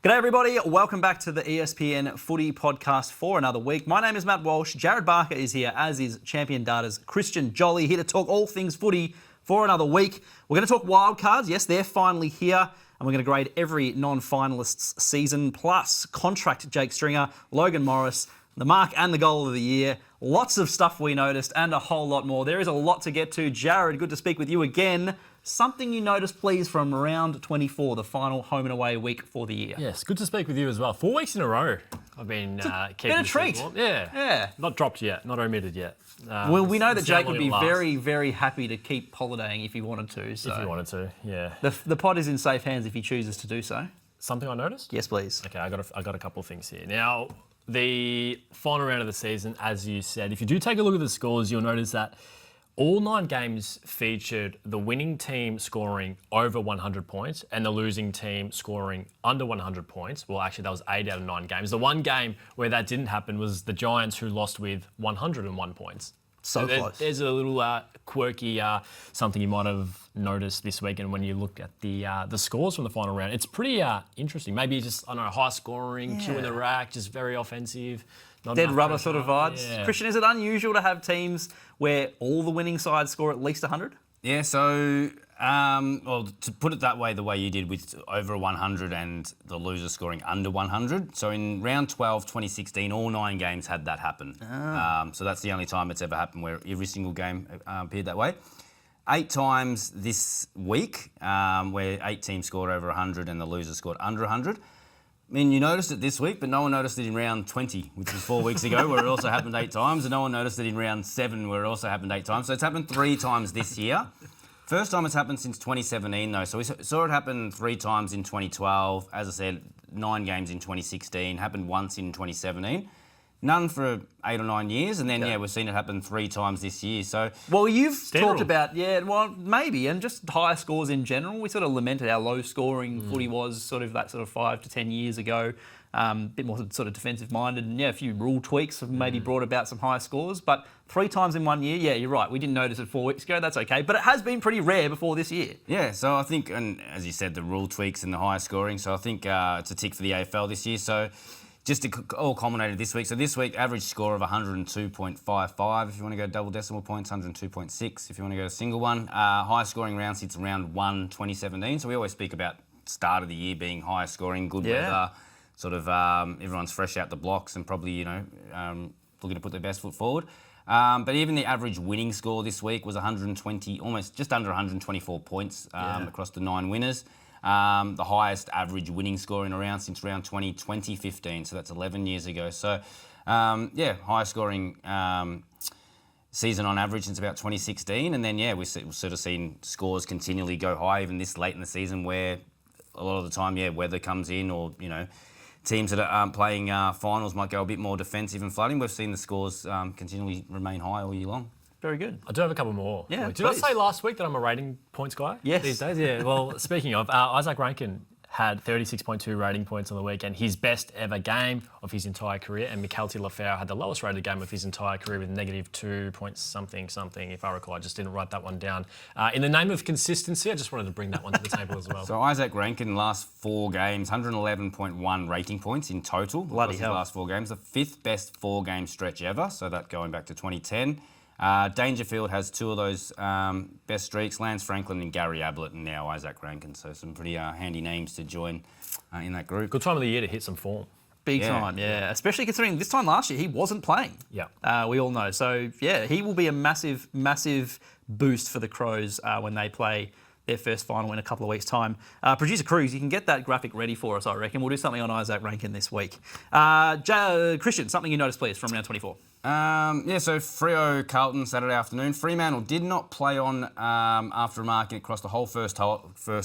G'day everybody, welcome back to the ESPN Footy Podcast for another week. My name is Matt Walsh, Jarryd Barca is here, as is Champion Data's Christian Joly, here to talk all things footy for another week. We're going to talk wildcards, yes, they're finally here, and we're going to grade every non-finalist's season, plus contract Jake Stringer, Logan Morris, the mark and the goal of the year. Lots of stuff we noticed and a whole lot more. There is a lot to get to. Jarryd, good to speak with you again. Something you noticed, please, from round 24, the final home and away week for the year. Yes, good to speak with you as well. 4 weeks in a row I've been keeping been a treat. Yeah. Not dropped yet, not omitted yet. Well, we know that Jake would be very, very happy to keep holidaying if he wanted to. So. If he wanted to, yeah. The pod is in safe hands if he chooses to do so. Something I noticed? Yes, please. Okay, I got a couple of things here. Now, the final round of the season, as you said, if you do take a look at the scores, you'll notice that all 9 games featured the winning team scoring over 100 points and the losing team scoring under 100 points. Well, actually, that was 8 out of 9 games. The one game where that didn't happen was the Giants, who lost with 101 points. So close. There's a little quirky something you might have noticed this weekend when you look at the scores from the final round. It's pretty interesting. Maybe just, I don't know, high scoring, two in the rack, just very offensive. Dead rubber sort of vibes. Yeah. Christian, is it unusual to have teams where all the winning sides score at least 100? Yeah, so, well, to put it that way, the way you did with over 100 and the loser scoring under 100. So in round 12, 2016, all 9 games had that happen. So that's the only time it's ever happened where every single game appeared that way. 8 times this week where 8 teams scored over 100 and the loser scored under 100. I mean, you noticed it this week, but no one noticed it in round 20, which was 4 weeks ago, where it also happened 8 times, and no one noticed it in round 7, where it also happened 8 times. So it's happened 3 times this year. First time it's happened since 2017, though. So we saw it happen 3 times in 2012. As I said, 9 games in 2016, happened once in 2017. None for 8 or 9 years, and then, we've seen it happen 3 times this year. So, well, you've talked about, maybe, and just higher scores in general. We sort of lamented how low-scoring footy was sort of that sort of 5 to 10 years ago. A bit more sort of defensive-minded, and a few rule tweaks have maybe brought about some higher scores. But 3 times in 1 year, you're right. We didn't notice it 4 weeks ago. That's okay, but it has been pretty rare before this year. Yeah, so I think, and as you said, the rule tweaks and the higher scoring. So I think it's a tick for the AFL this year. So. Just all culminated this week. So this week, average score of 102.55. If you want to go double decimal points, 102.6. If you want to go a single one. High scoring round since round 1, 2017. So we always speak about start of the year being higher scoring, good weather, sort of everyone's fresh out the blocks and probably, looking to put their best foot forward. But even the average winning score this week was 120, almost just under 124 points across the 9 winners. The highest average winning score in a round since round 2015, so that's 11 years ago. So, highest scoring season on average since about 2016. And then, we've sort of seen scores continually go high, even this late in the season, where a lot of the time, weather comes in, or, teams that aren't playing finals might go a bit more defensive and flooding. We've seen the scores continually remain high all year long. Very good. I do have a couple more. Yeah, Did I say last week that I'm a rating points guy? Yes. These days, yeah. Well, speaking of, Isaac Rankin had 36.2 rating points on the weekend, his best ever game of his entire career, and Michalti Lafau had the lowest rated game of his entire career with negative 2 point something, if I recall. I just didn't write that one down. In the name of consistency, I just wanted to bring that one to the table as well. So Isaac Rankin, last 4 games, 111.1 rating points in total. Bloody hell. Last 4 games, the 5th best 4-game stretch ever, so that going back to 2010. Dangerfield has 2 of those best streaks, Lance Franklin and Gary Ablett, and now Isaac Rankin. So some pretty handy names to join in that group. Good time of the year to hit some form. Big time, yeah. Especially considering this time last year he wasn't playing. Yeah. We all know. So, he will be a massive, massive boost for the Crows when they play their first final in a couple of weeks' time. Producer Cruz, you can get that graphic ready for us, I reckon. We'll do something on Isaac Rankin this week. Christian, something you noticed, please, from round 24. So Freo Carlton Saturday afternoon. Fremantle did not play on after a mark across the whole first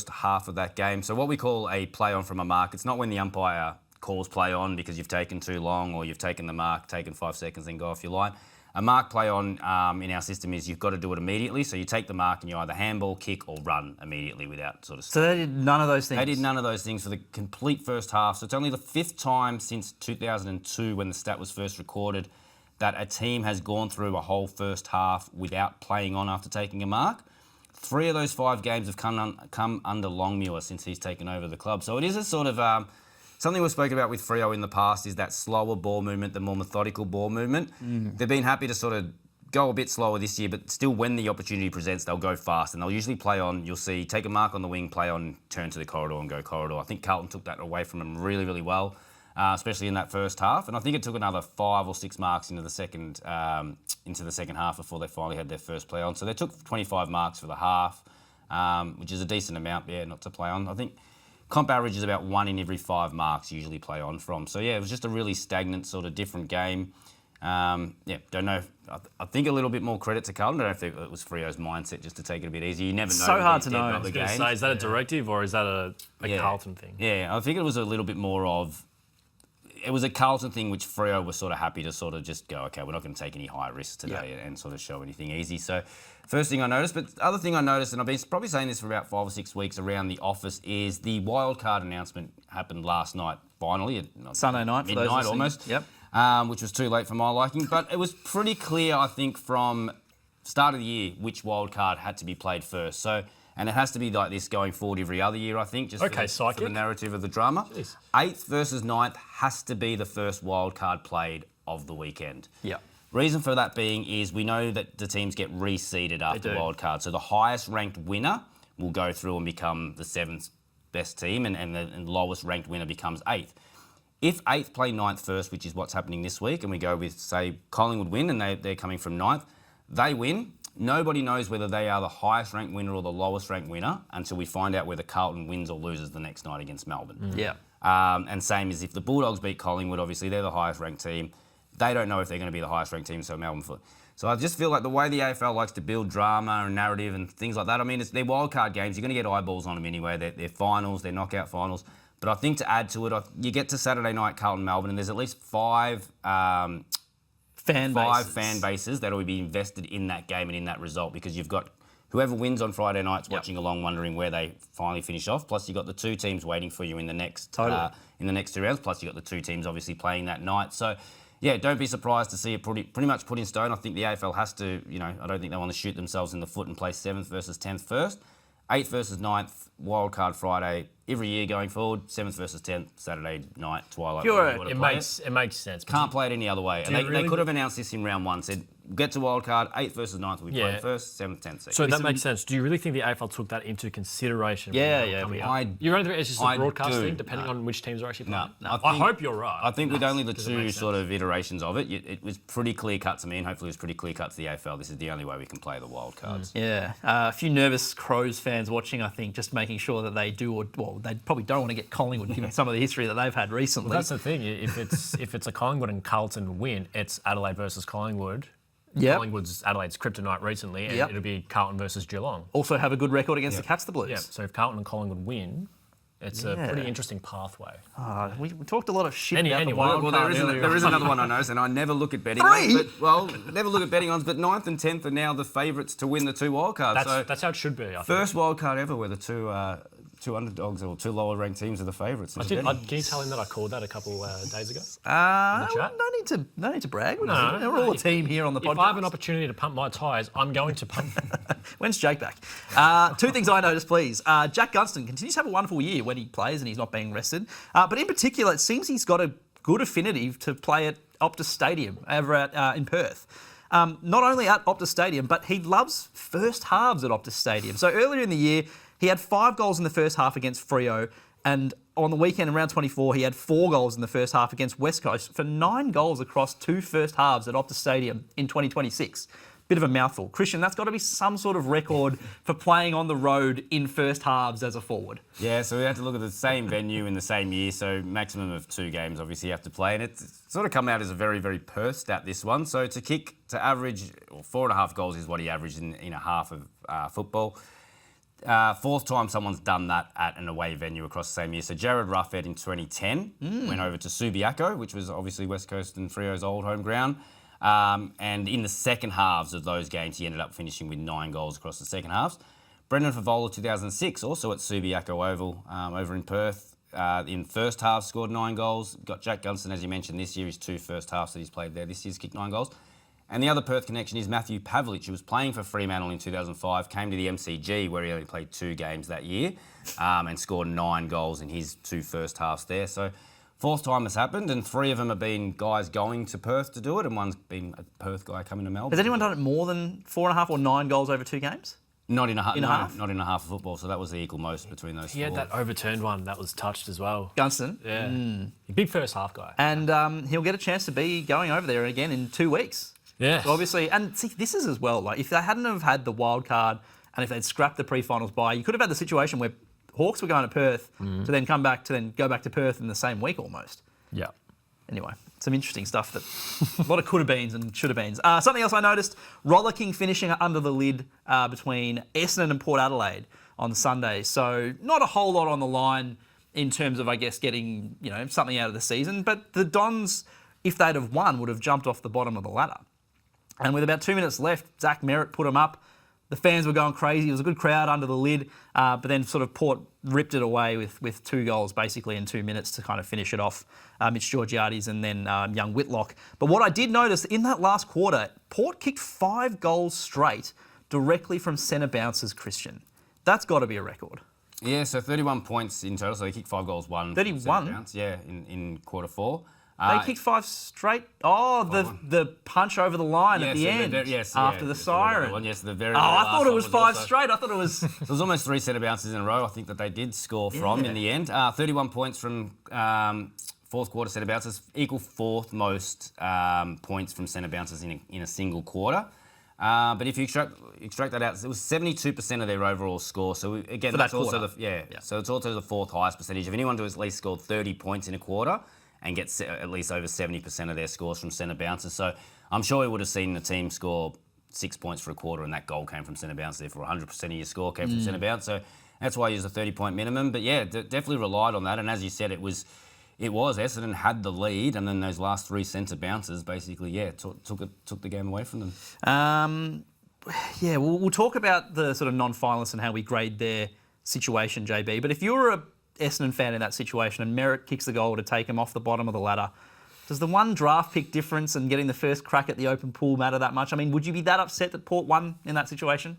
half of that game. So what we call a play on from a mark, it's not when the umpire calls play on because you've taken too long or you've taken the mark, taken 5 seconds, then go off your line. A mark play on in our system is you've got to do it immediately. So you take the mark and you either handball, kick or run immediately without sort of... So they did none of those things? They did none of those things for the complete first half. So it's only the 5th time since 2002 when the stat was first recorded that a team has gone through a whole first half without playing on after taking a mark. 3 of those 5 games have come under Longmuir since he's taken over the club. So it is a sort of something we've spoken about with Freo in the past is that slower ball movement, the more methodical ball movement. They've been happy to sort of go a bit slower this year, but still when the opportunity presents, they'll go fast and they'll usually play on, you'll see, take a mark on the wing, play on, turn to the corridor and go corridor. I think Carlton took that away from them really, really well, especially in that first half. And I think it took another 5 or 6 marks into the second half before they finally had their first play on. So they took 25 marks for the half, which is a decent amount, not to play on. I think comp average is about 1 in every 5 marks usually play on from. So it was just a really stagnant sort of different game. Don't know. I think a little bit more credit to Carlton. I don't know if it was Freo's mindset just to take it a bit easy. You never know. So hard to know. I was going to say, is that a directive or is that a Carlton thing? Yeah, I think it was a little bit more of... It was a Carlton thing which Freo was sort of happy to sort of just go, okay, we're not going to take any high risks today and sort of show anything easy. So first thing I noticed, but the other thing I noticed, and I've been probably saying this for about 5 or 6 weeks around the office, is the wildcard announcement happened last night, finally. At Sunday night, for those midnight listening. almost. Yep. Which was too late for my liking. But it was pretty clear, I think, from start of the year which wildcard had to be played first. So, and it has to be like this going forward every other year, I think, just for the narrative of the drama. Jeez. 8th versus 9th has to be the first wildcard played of the weekend. Yeah. Reason for that being is we know that the teams get reseeded after wildcard. So the highest ranked winner will go through and become the 7th best team, and the lowest ranked winner becomes 8th. If 8th play 9th first, which is what's happening this week, and we go with, say, Collingwood win and they're coming from 9th, they win. Nobody knows whether they are the highest ranked winner or the lowest ranked winner until we find out whether Carlton wins or loses the next night against Melbourne. Yeah. And same as if the Bulldogs beat Collingwood, obviously they're the highest ranked team. They don't know if they're going to be the highest ranked team, so Melbourne foot. So I just feel like the way the AFL likes to build drama and narrative and things like that, I mean, it's their wildcard games. You're going to get eyeballs on them anyway. They're finals, they're knockout finals. But I think to add to it, you get to Saturday night, Carlton, Melbourne, and there's at least 5 fan bases that will be invested in that game and in that result, because you've got whoever wins on Friday nights watching along, wondering where they finally finish off. Plus, you've got the 2 teams waiting for you in the next 2 rounds. Plus, you've got the 2 teams obviously playing that night. So, don't be surprised to see it pretty much put in stone. I think the AFL has to, I don't think they want to shoot themselves in the foot and play 7th versus 10th first. 8th versus 9th, wildcard Friday, every year going forward, 7th versus 10th, Saturday night, twilight. It makes sense. Can't play it any other way. And they could have announced this in round 1, said, get to wildcard, 8th versus 9th will be played first, 7th, 10th, 6th. So that makes sense. Do you really think the AFL took that into consideration? Yeah. You don't think it's just a broadcast thing, depending on which teams are actually playing? No. I hope you're right. I think with only the 2 sort of iterations of it, it was pretty clear cut to me, and hopefully it was pretty clear cut to the AFL. This is the only way we can play the wildcards. Yeah. A few nervous Crows fans watching, I think, just making sure that they do, they probably don't want to get Collingwood, given some of the history that they've had recently. Well, that's the thing. If it's a Collingwood and Carlton win, it's Adelaide versus Collingwood. Yep. Collingwood's Adelaide's kryptonite recently, and it'll be Carlton versus Geelong. Also have a good record against the Cats, the Blues. Yeah, so if Carlton and Collingwood win, it's a pretty interesting pathway. We talked a lot of shit about the well, wildcard. There is another one I noticed, and I never look at betting 3? odds. Never look at betting odds, but 9th and 10th are now the favourites to win the 2 wildcards. That's how it should be, I think. First wildcard ever where the 2 underdogs or 2 lower ranked teams are the favourites. Can you tell him that I called that a couple days ago? No need to brag. We're all a team here on the podcast. If I have an opportunity to pump my tyres, I'm going to pump them. When's Jake back? 2 things I noticed, please. Jack Gunston continues to have a wonderful year when he plays and he's not being rested. But in particular, it seems he's got a good affinity to play at Optus Stadium over in Perth. Not only at Optus Stadium, but he loves first halves at Optus Stadium. So earlier in the year, he had 5 goals in the first half against Freo, and on the weekend in round 24, he had 4 goals in the first half against West Coast for 9 goals across 2 first halves at Optus Stadium in 2026. Bit of a mouthful. Christian, that's got to be some sort of record for playing on the road in first halves as a forward. Yeah, so we have to look at the same venue in the same year, so maximum of 2 games obviously you have to play, and it's sort of come out as a very, very Perth stat, this one. So to average, 4.5 goals is what he averaged in a half of football. 4th time someone's done that at an away venue across the same year. So Jarryd Roughhead in 2010 went over to Subiaco, which was obviously West Coast and Freo's old home ground. And in the second halves of those games, he ended up finishing with 9 goals across the second halves. Brendan Favola, 2006, also at Subiaco Oval over in Perth. In first half, scored 9 goals. Got Jack Gunston, as you mentioned, this year, his 2 first halves that he's played there. This year's kicked 9 goals. And the other Perth connection is Matthew Pavlich, who was playing for Fremantle in 2005, came to the MCG where he only played 2 games that year and scored 9 goals in his 2 first halves there. So 4th time has happened, and 3 of them have been guys going to Perth to do it, and one's been a Perth guy coming to Melbourne. Has anyone done it more than 4.5 or 9 goals over 2 games? Not in a half. In a half? Not in a half of football. So that was the equal most between those 4. He had that overturned one that was touched as well. Gunston. Yeah. Big first half guy. And he'll get a chance to be going over there again in 2 weeks. Yeah. So obviously, and see, this is as well, like if they hadn't have had the wild card and if they'd scrapped the pre-finals bye, you could have had the situation where Hawks were going to Perth to then come back to then go back to Perth in the same week almost. Yeah. Anyway, some interesting stuff that a lot of could have beens and should have beens. Something else I noticed: rollicking finishing under the lid between Essendon and Port Adelaide on Sunday. So not a whole lot on the line in terms of, I guess, getting something out of the season. But the Dons, if they'd have won, would have jumped off the bottom of the ladder. And with about 2 minutes left, Zach Merritt put them up. The fans were going crazy. It was a good crowd under the lid, but then sort of Port ripped it away with 2 goals basically in 2 minutes to kind of finish it off. Mitch Georgiades and then young Whitlock. But what I did notice in that last quarter, Port kicked 5 goals straight directly from centre bounces, Christian. That's got to be a record. Yeah, so 31 points in total. So they kicked 5 goals, 1 31? bounce, yeah, in quarter 4. They kicked 5 straight. Oh, the punch over the line at the end after the siren. Yes, the very. I thought it was 5 also, straight. I thought it was. There was almost 3 centre bounces in a row. I think that they did score from in the end. 31 points from 4th quarter centre bounces, equal 4th most points from centre bounces in a single quarter. But if you extract that out, it was 72% of their overall score. So again, for that's that also so it's also the 4th highest percentage. If anyone who has at least scored 30 points in a quarter and gets at least over 70% of their scores from centre bounces. So I'm sure we would have seen the team score 6 points for a quarter, and that goal came from centre bounce. Therefore, 100% of your score came from centre bounce. So that's why I used a 30-point minimum. But yeah, definitely relied on that. And as you said, it was Essendon had the lead, and then those last 3 centre bounces basically, took the game away from them. We'll talk about the sort of non-finalists and how we grade their situation, JB. But if you're a Essendon fan in that situation and Merritt kicks the goal to take him off the bottom of the ladder, does the 1 draft pick difference and getting the first crack at the open pool matter that much? I mean, would you be that upset that Port won in that situation?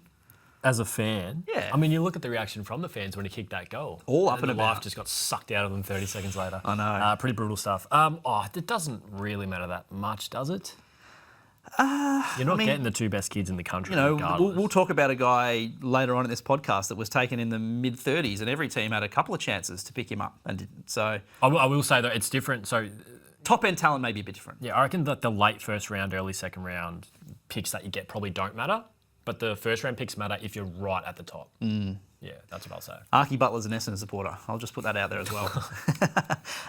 As a fan? Yeah. I mean, you look at the reaction from the fans when he kicked that goal. All up and about. Life just got sucked out of them 30 seconds later. I know. Pretty brutal stuff. It doesn't really matter that much, does it? You're not getting the 2 best kids in the country. We'll talk about a guy later on in this podcast that was taken in the mid-30s, and every team had a couple of chances to pick him up and didn't. So I will say, though, it's different. So top-end talent may be a bit different. Yeah, I reckon that the late first round, early second round picks that you get probably don't matter, but the first round picks matter if you're right at the top. Yeah, that's what I'll say. Archie Butler's an Essendon supporter. I'll just put that out there as well.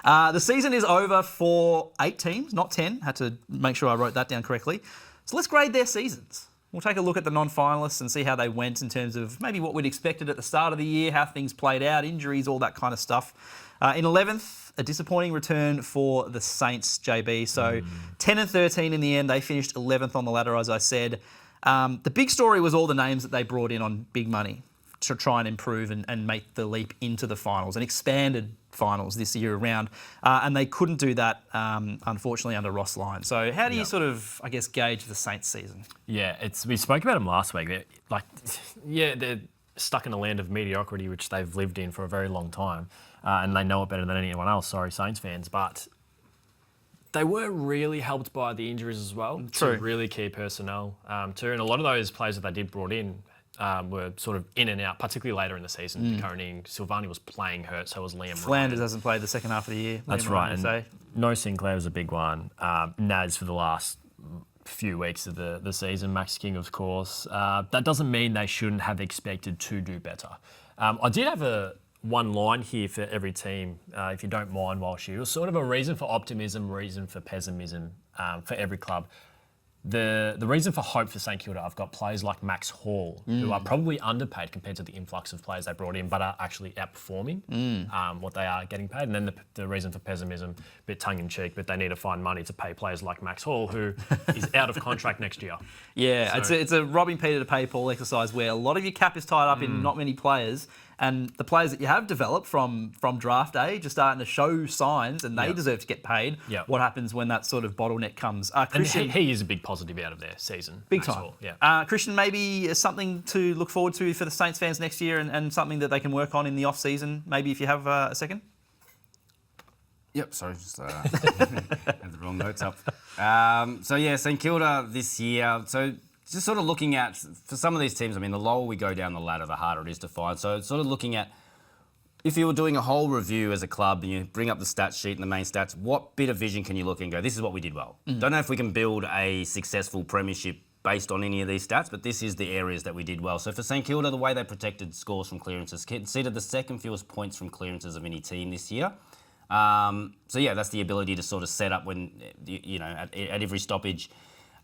The season is over for 8 teams, not 10. Had to make sure I wrote that down correctly. So let's grade their seasons. We'll take a look at the non-finalists and see how they went in terms of maybe what we'd expected at the start of the year, how things played out, injuries, all that kind of stuff. In 11th, a disappointing return for the Saints, JB. So 10 and 13 in the end. They finished 11th on the ladder, as I said. The big story was all the names that they brought in on big money to try and improve and make the leap into the finals, an expanded finals this year around. And they couldn't do that, unfortunately, under Ross Lyon. So how do you sort of, I guess, gauge the Saints season? Yeah, we spoke about them last week. They're stuck in a land of mediocrity, which they've lived in for a very long time. And they know it better than anyone else. Sorry, Saints fans. But they were really helped by the injuries as well. True. To really key personnel too. And a lot of those players that they did brought in were sort of in and out, particularly later in the season. Koning, Silvani was playing hurt, so was Liam Flanders Ryan. hasn't played the second half of the year. That's right. And no Sinclair was a big one. Naz for the last few weeks of the season. Max King, of course. That doesn't mean they shouldn't have expected to do better. I did have one line here for every team, if you don't mind, Walsh. It was sort of a reason for optimism, reason for pessimism for every club. The reason for hope for St Kilda, I've got players like Max Hall, who are probably underpaid compared to the influx of players they brought in, but are actually outperforming what they are getting paid. And then the reason for pessimism, a bit tongue-in-cheek, but they need to find money to pay players like Max Hall, who is out of contract next year. Yeah, so it's a robbing Peter to pay Paul exercise where a lot of your cap is tied up in not many players, And the players that you have developed from draft age are starting to show signs, and they deserve to get paid. Yep. What happens when that sort of bottleneck comes? Christian, and he is a big positive out of their season. big time. Well. Yeah. Christian, maybe something to look forward to for the Saints fans next year, and something that they can work on in the off season. Maybe if you have a second. Yep, sorry, just had the wrong notes up. St Kilda this year. So just sort of looking at, for some of these teams, I mean, the lower we go down the ladder, the harder it is to find. So it's sort of looking at, if you were doing a whole review as a club and you bring up the stats sheet and the main stats, what bit of vision can you look and go, this is what we did well? Don't know if we can build a successful premiership based on any of these stats, but this is the areas that we did well. So for St Kilda, the way they protected scores from clearances, conceded the second fewest points from clearances of any team this year. That's the ability to sort of set up when, at every stoppage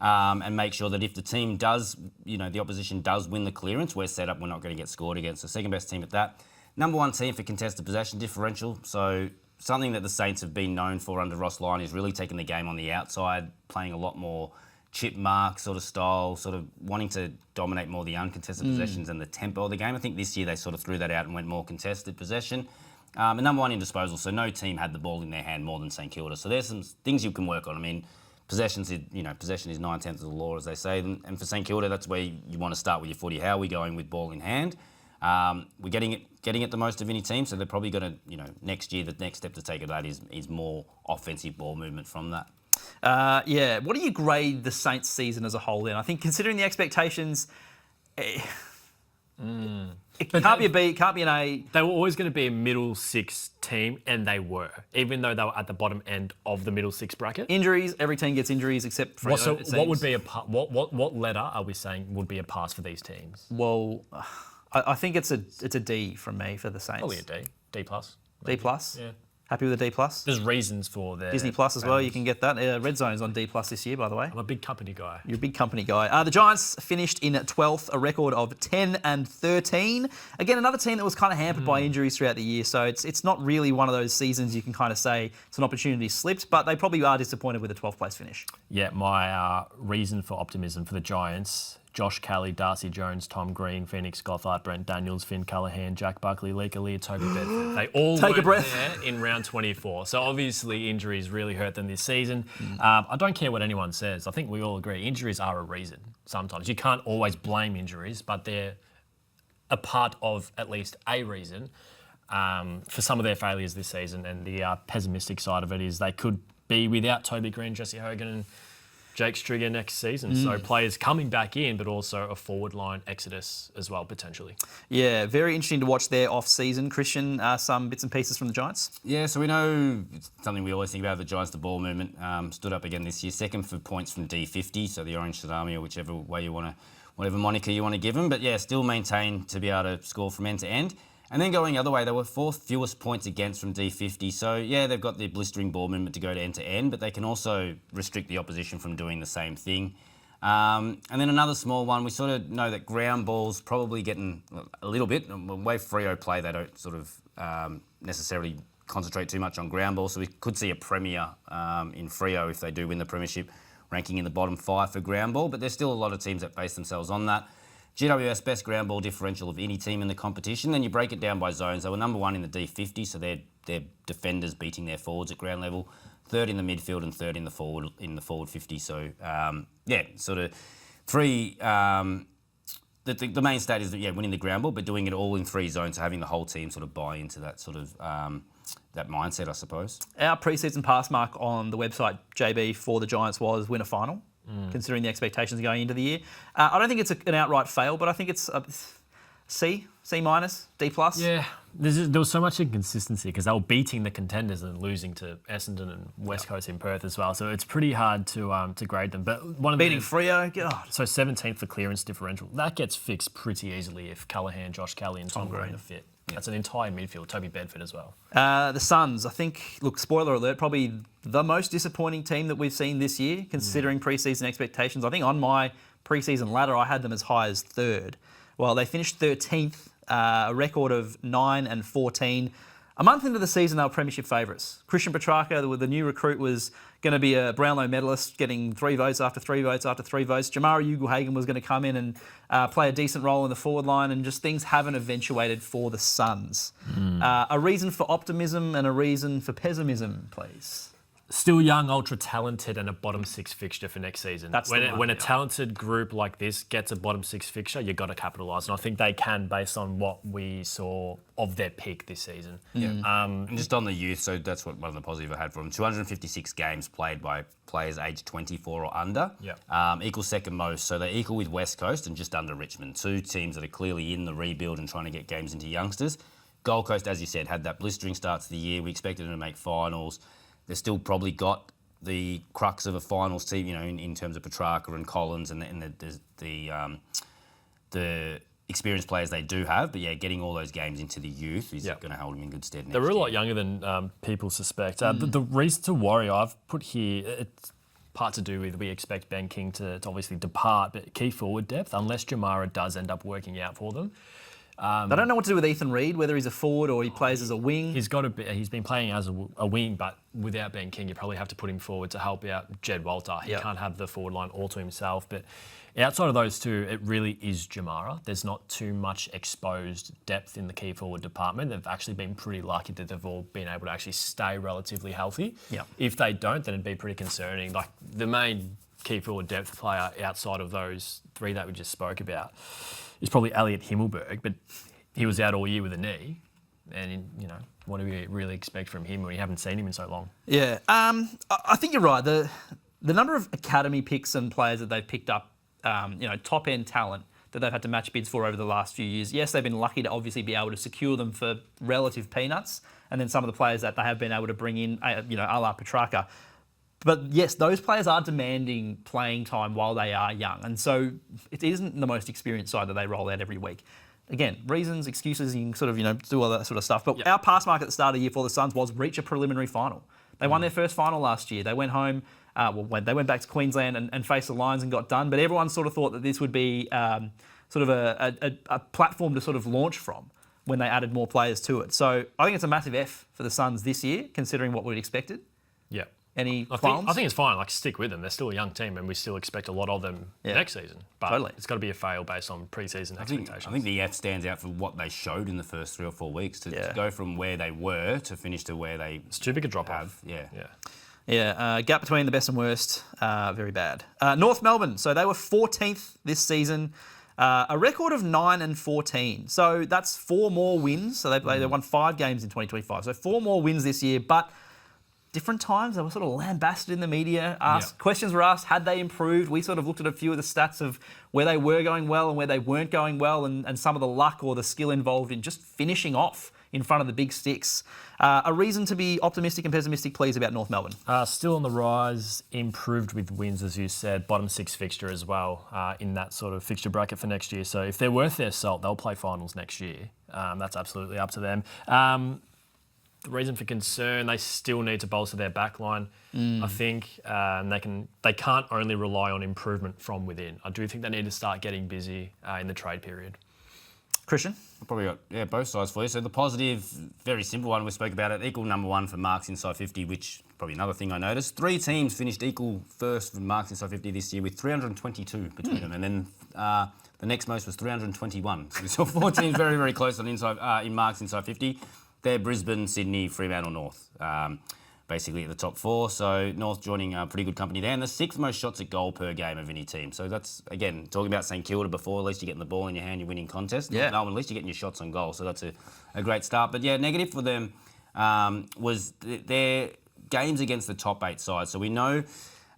and make sure that if the team does, the opposition does win the clearance, we're set up, we're not going to get scored against. So second best team at that. Number one team for contested possession differential. So something that the Saints have been known for under Ross Lyon is really taking the game on the outside, playing a lot more chip mark sort of style, sort of wanting to dominate more the uncontested possessions and the tempo of the game. I think this year they sort of threw that out and went more contested possession. And number one in disposal, so no team had the ball in their hand more than St Kilda. So there's some things you can work on. I mean, possession is 9/10 of the law, as they say. And for St Kilda, that's where you want to start with your footy. How are we going with ball in hand? We're getting it the most of any team, so they're probably going to, next year, the next step to take of that is more offensive ball movement from that. What do you grade the Saints season as a whole then? I think considering the expectations, it can't be a B, it can't be an A. They were always going to be a middle six team, and they were, even though they were at the bottom end of the middle six bracket. Injuries, every team gets injuries except for what would be what letter are we saying would be a pass for these teams? Well, I think it's a D from me for the Saints. Probably a D. D plus. D plus? Yeah. Happy with a D plus? There's reasons for their Disney Plus as well, you can get that. Red Zone's on D plus this year, by the way. I'm a big company guy. You're a big company guy. The Giants finished in 12th, a record of 10-13. Again, another team that was kind of hampered by injuries throughout the year, so it's not really one of those seasons you can kind of say it's an opportunity slipped, but they probably are disappointed with a 12th place finish. Yeah, my reason for optimism for the Giants: Josh Kelly, Darcy Jones, Tom Green, Phoenix Gothard, Brent Daniels, Finn Callahan, Jack Buckley, Lee Kalia, Toby Bedford. They all Take a breath. there in round 24. So obviously injuries really hurt them this season. I don't care what anyone says. I think we all agree injuries are a reason sometimes. You can't always blame injuries, but they're a part of at least a reason for some of their failures this season. And the pessimistic side of it is they could be without Toby Green, Jesse Hogan and Jake Stringer next season. So players coming back in, but also a forward line exodus as well, potentially. Yeah, very interesting to watch their off-season. Christian, some bits and pieces from the Giants? Yeah, so we know it's something we always think about the Giants, the ball movement. Stood up again this year, second for points from D50, so the Orange Tsunami, or whichever way you want to, whatever moniker you want to give them. But yeah, still maintain to be able to score from end to end. And then going the other way, they were fourth fewest points against from D50. So, yeah, they've got the blistering ball movement to go to end, but they can also restrict the opposition from doing the same thing. And then another small one, we sort of know that ground balls probably getting a little bit. The way Freo play, they don't sort of necessarily concentrate too much on ground balls. So we could see a premier in Freo if they do win the premiership, ranking in the bottom 5 for ground ball. But there's still a lot of teams that base themselves on that. GWS best ground ball differential of any team in the competition. Then you break it down by zones. They were number 1 in the D50, so they're defenders beating their forwards at ground level. 3rd in the midfield and 3rd in the forward 50. So sort of 3. The main stat is winning the ground ball, but doing it all in 3 zones, so having the whole team sort of buy into that sort of that mindset, I suppose. Our pre-season pass mark on the website, JB, for the Giants was win a final. Considering the expectations going into the year. I don't think it's an outright fail, but I think it's a C minus, D plus. Yeah, there was so much inconsistency because they were beating the contenders and losing to Essendon and West Coast in Perth as well. So it's pretty hard to grade them. But one of beating Freo, God. So 17th for clearance differential. That gets fixed pretty easily if Callahan, Josh Kelly, and Tom Green are fit. Yeah. That's an entire midfield. Toby Bedford as well. The Suns, I think, look, spoiler alert, probably the most disappointing team that we've seen this year, considering pre-season expectations. I think on my pre-season ladder, I had them as high as 3rd. Well, they finished 13th, a record of 9-14. A month into the season, they were premiership favourites. Christian Petrarca, the new recruit, was going to be a Brownlow medalist, getting 3 votes after 3 votes after 3 votes. Jamara Ugle-Hagan was going to come in and play a decent role in the forward line, and just things haven't eventuated for the Suns. A reason for optimism and a reason for pessimism, please. Still young, ultra talented, and a bottom 6 fixture for next season. When a talented group like this gets a bottom 6 fixture, you've got to capitalise. And I think they can, based on what we saw of their peak this season. And just on the youth, so that's what one of the positives I had for them. 256 games played by players aged 24 or under. Equals second most. So they're equal with West Coast and just under Richmond. 2 teams that are clearly in the rebuild and trying to get games into youngsters. Gold Coast, as you said, had that blistering start to the year. We expected them to make finals. They've still probably got the crux of a finals team, in terms of Petrarca and Collins and the experienced players they do have. But yeah, getting all those games into the youth is going to hold them in good stead next year. They're a lot younger than people suspect. The reason to worry I've put here, it's part to do with we expect Ben King to obviously depart, but key forward depth, unless Jamara does end up working out for them. They don't know what to do with Ethan Reid, whether he's a forward or he plays as a wing. He's been playing as a wing, but without Ben King, you probably have to put him forward to help out Jed Walter. He can't have the forward line all to himself. But outside of those two, it really is Jamara. There's not too much exposed depth in the key forward department. They've actually been pretty lucky that they've all been able to actually stay relatively healthy. If they don't, then it'd be pretty concerning. Like the main key forward depth player outside of those 3 that we just spoke about is probably Elliot Himmelberg, but he was out all year with a knee. And, what do we really expect from him when we haven't seen him in so long? Yeah, I think you're right. The number of academy picks and players that they've picked up, top-end talent that they've had to match bids for over the last few years. Yes, they've been lucky to obviously be able to secure them for relative peanuts. And then some of the players that they have been able to bring in, a la Petrarca. But yes, those players are demanding playing time while they are young. And so it isn't the most experienced side that they roll out every week. Again, reasons, excuses, you can sort of, do all that sort of stuff. But our pass mark at the start of the year for the Suns was reach a preliminary final. They won their first final last year. They went home, they went back to Queensland and faced the Lions and got done. But everyone sort of thought that this would be sort of a platform to sort of launch from when they added more players to it. So I think it's a massive F for the Suns this year, considering what we'd expected. Yeah. Any qualms? I think it's fine. Like, stick with them. They're still a young team, and we still expect a lot of them next season. But it's got to be a fail based on pre-season expectations. I think the F stands out for what they showed in the first 3 or 4 weeks to go from where they were to finish to where they. It's too big a drop off. Gap between the best and worst, very bad. North Melbourne. So they were 14th this season. A record of 9-14. So that's 4 more wins. So they won 5 games in 2025. So 4 more wins this year, but different times. They were sort of lambasted in the media. Questions were asked, had they improved? We sort of looked at a few of the stats of where they were going well and where they weren't going well, and some of the luck or the skill involved in just finishing off in front of the big sticks. A reason to be optimistic and pessimistic, please, about North Melbourne? Still on the rise, improved with wins, as you said, bottom 6 fixture as well in that sort of fixture bracket for next year. So if they're worth their salt, they'll play finals next year. That's absolutely up to them. The reason for concern, they still need to bolster their backline, I think. They can't only rely on improvement from within. I do think they need to start getting busy in the trade period. Christian? I've probably got both sides for you. So the positive, very simple one, we spoke about it, equal number 1 for marks inside 50, which probably another thing I noticed. 3 teams finished equal first for marks inside 50 this year with 322 between them. And then the next most was 321. So we saw 4 teams very, very close on in marks inside 50. They're Brisbane, Sydney, Fremantle, North, basically at the top 4. So North joining a pretty good company there. And the 6th most shots at goal per game of any team. So that's, again, talking about St Kilda before, at least you're getting the ball in your hand, you're winning contests. No, at least you're getting your shots on goal. So that's a great start. But yeah, negative for them was their games against the top 8 sides. So we know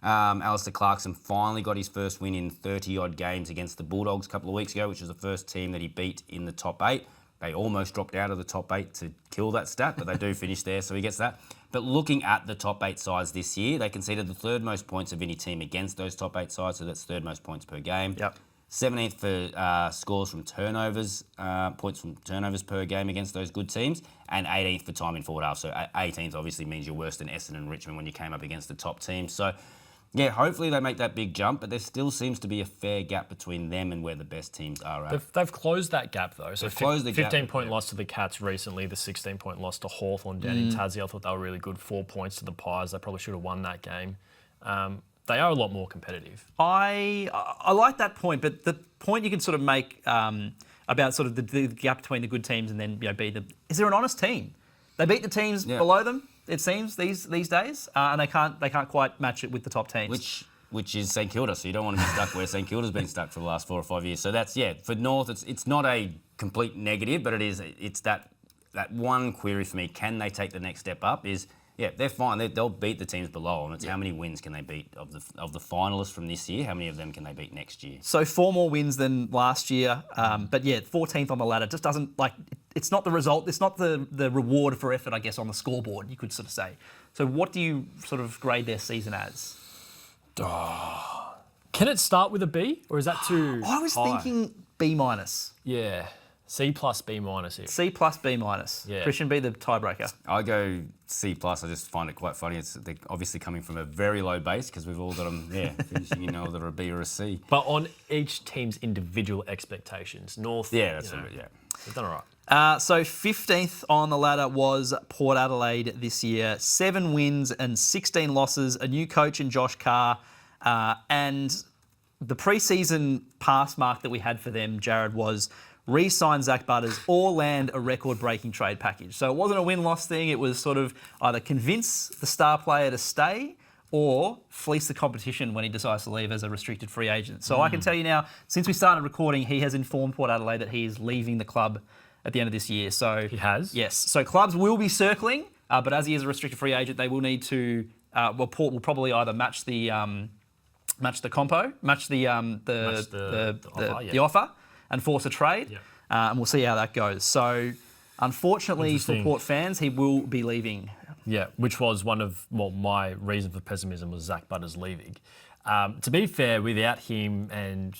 Alistair Clarkson finally got his first win in 30-odd games against the Bulldogs a couple of weeks ago, which was the first team that he beat in the top 8. They almost dropped out of the top 8 to kill that stat, but they do finish there, so he gets that. But looking at the top 8 sides this year, they conceded the 3rd most points of any team against those top 8 sides, so that's 3rd most points per game. 17th for scores from turnovers, points from turnovers per game against those good teams, and 18th for time in forward half. So 18th obviously means you're worse than Essendon and Richmond when you came up against the top teams. So Yeah, hopefully they make that big jump, but there still seems to be a fair gap between them and where the best teams are at. They've closed that gap, though. So 15-point gap, loss to the Cats recently, the 16-point loss to Hawthorn down in Tassie. I thought they were really good. 4 points to the Pies. They probably should have won that game. They are a lot more competitive. I like that point, but the point you can sort of make about sort of the gap between the good teams and then beat them. Is there an honest team? They beat the teams below them, it seems, these days, and they can't quite match it with the top teams. Which is St Kilda, so you don't want to be stuck where St Kilda's been stuck for the last 4 or 5 years. So that's for North. It's not a complete negative, but it's that one query for me. Can they take the next step up? They're fine. They'll beat the teams below them. It's how many wins can they beat of the finalists from this year? How many of them can they beat next year? So 4 more wins than last year, but 14th on the ladder just doesn't it's not the result. It's not the reward for effort, I guess, on the scoreboard. You could sort of say. So what do you sort of grade their season as? Can it start with a B, or is that too? I was high? thinking B minus. Yeah. C plus B minus here. C plus B minus. Yeah. Christian, be the tiebreaker. I go C plus. I just find it quite funny. They're obviously coming from a very low base because we've all got them, finishing in either a B or a C. But on each team's individual expectations, North. Yeah, they've done all right. So 15th on the ladder was Port Adelaide this year. 7 wins and 16 losses. A new coach in Josh Carr, and the pre-season pass mark that we had for them, Jarryd, was re-sign Zach Butters or land a record-breaking trade package. So it wasn't a win-loss thing. It was sort of either convince the star player to stay or fleece the competition when he decides to leave as a restricted free agent. So I can tell you now, since we started recording, he has informed Port Adelaide that he is leaving the club at the end of this year. So He has? Yes. So clubs will be circling, but as he is a restricted free agent, they will need to. Port will probably either match the compo, match the offer, and force a trade. Yeah. And we'll see how that goes. So, unfortunately for Interesting. Port fans, he will be leaving. Yeah, which was one of my reason for pessimism was Zach Butters leaving. To be fair, without him and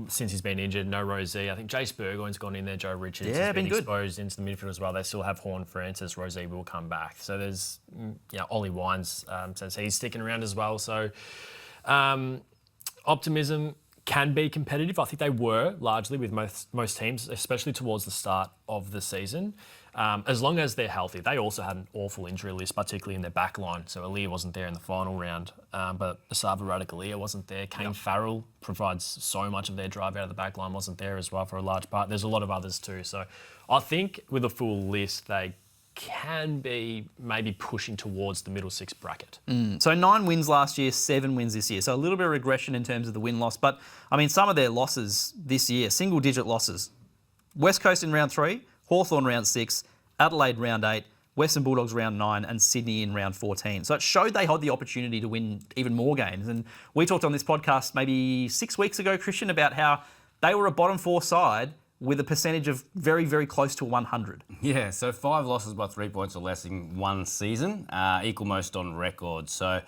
since he's been injured, no Rosie, I think Jace Burgoyne's gone in there, Joe Richards has been good. exposed into the midfield as well. They still have Horn Francis, Rosie will come back. So there's, Ollie Wines says he's sticking around as well. So optimism can be competitive. I think they were largely with most teams, especially towards the start of the season. As long as they're healthy. They also had an awful injury list, particularly in their back line. So Aaliyah wasn't there in the final round, but Asava Radicalea wasn't there. Kane Farrell provides so much of their drive out of the back line, wasn't there as well for a large part. There's a lot of others too. So I think with a full list, they can be maybe pushing towards the middle 6 bracket. So 9 wins last year, 7 wins this year. So a little bit of regression in terms of the win-loss. But, I mean, some of their losses this year, single-digit losses. West Coast in round 3, Hawthorn round 6, Adelaide round 8, Western Bulldogs round 9, and Sydney in round 14. So it showed they had the opportunity to win even more games. And we talked on this podcast maybe 6 weeks ago, Christian, about how they were a bottom 4 side with a percentage of very, very close to 100. Yeah, so 5 losses by 3 points or less in one season, equal most on record. So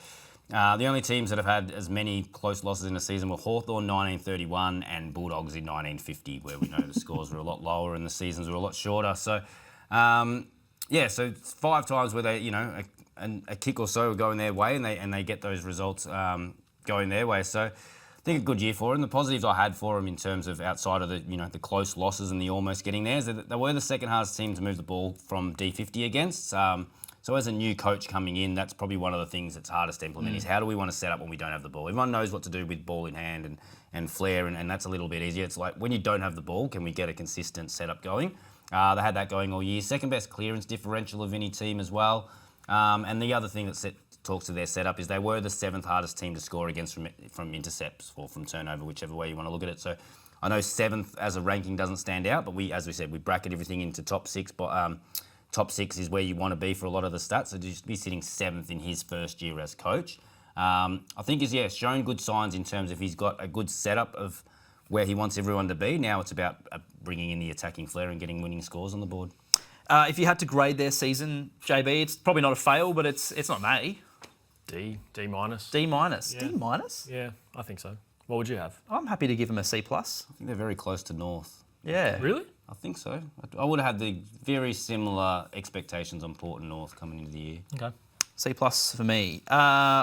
the only teams that have had as many close losses in a season were Hawthorn 1931 and Bulldogs in 1950, where we know the scores were a lot lower and the seasons were a lot shorter. So, so 5 times where they, a kick or so going their way and they get those results going their way. So I think a good year for them. The positives I had for them in terms of outside of the close losses and the almost getting there is that they were the second hardest team to move the ball from D50 against. So as a new coach coming in, that's probably one of the things that's hardest to implement is how do we want to set up when we don't have the ball? Everyone knows what to do with ball in hand and flair, and that's a little bit easier. It's like when you don't have the ball, can we get a consistent setup going? They had that going all year. Second best clearance differential of any team as well. And the other thing that talks to their setup is they were the 7th hardest team to score against from intercepts or from turnover, whichever way you want to look at it. So I know 7th as a ranking doesn't stand out, but as we said, we bracket everything into top 6. But top 6 is where you want to be for a lot of the stats. So just be sitting 7th in his first year as coach. I think he's shown good signs in terms of he's got a good setup of where he wants everyone to be. Now it's about bringing in the attacking flair and getting winning scores on the board. If you had to grade their season, JB, it's probably not a fail, but it's not an A. D minus. D minus. Yeah. D minus? Yeah, I think so. What would you have? I'm happy to give them a C plus. I think they're very close to North. Yeah. Really? I think so. I would have had the very similar expectations on Port and North coming into the year. Okay. C plus for me.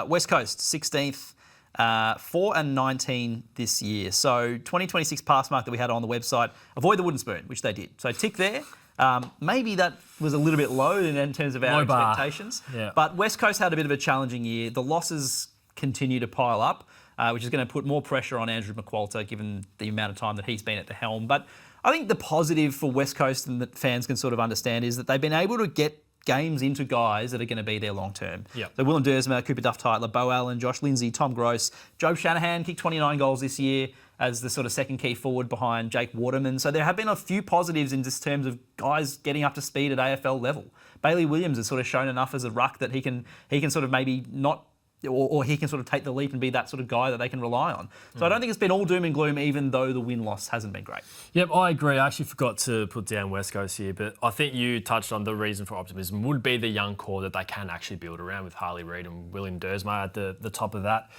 West Coast, 16th. 4-19 this year. So 2026 pass mark that we had on the website, avoid the wooden spoon, which they did. So tick there. Maybe that was a little bit low in terms of our expectations. Yeah. But West Coast had a bit of a challenging year. The losses continue to pile up, which is going to put more pressure on Andrew McQualter given the amount of time that he's been at the helm. But I think the positive for West Coast and that fans can sort of understand is that they've been able to get games into guys that are going to be there long term. Yep. So Willem Dersma, Cooper Duff-Tytler, Bo Allen, Josh Lindsay, Tom Gross, Joe Shanahan kicked 29 goals this year as the sort of second key forward behind Jake Waterman. So there have been a few positives in just terms of guys getting up to speed at AFL level. Bailey Williams has sort of shown enough as a ruck that he can sort of maybe not, or he can sort of take the leap and be that sort of guy that they can rely on. So I don't think it's been all doom and gloom, even though the win-loss hasn't been great. Yep, I agree. I actually forgot to put down West Coast here, but I think you touched on the reason for optimism would be the young core that they can actually build around with Harley Reid and William Dersma at the top of that.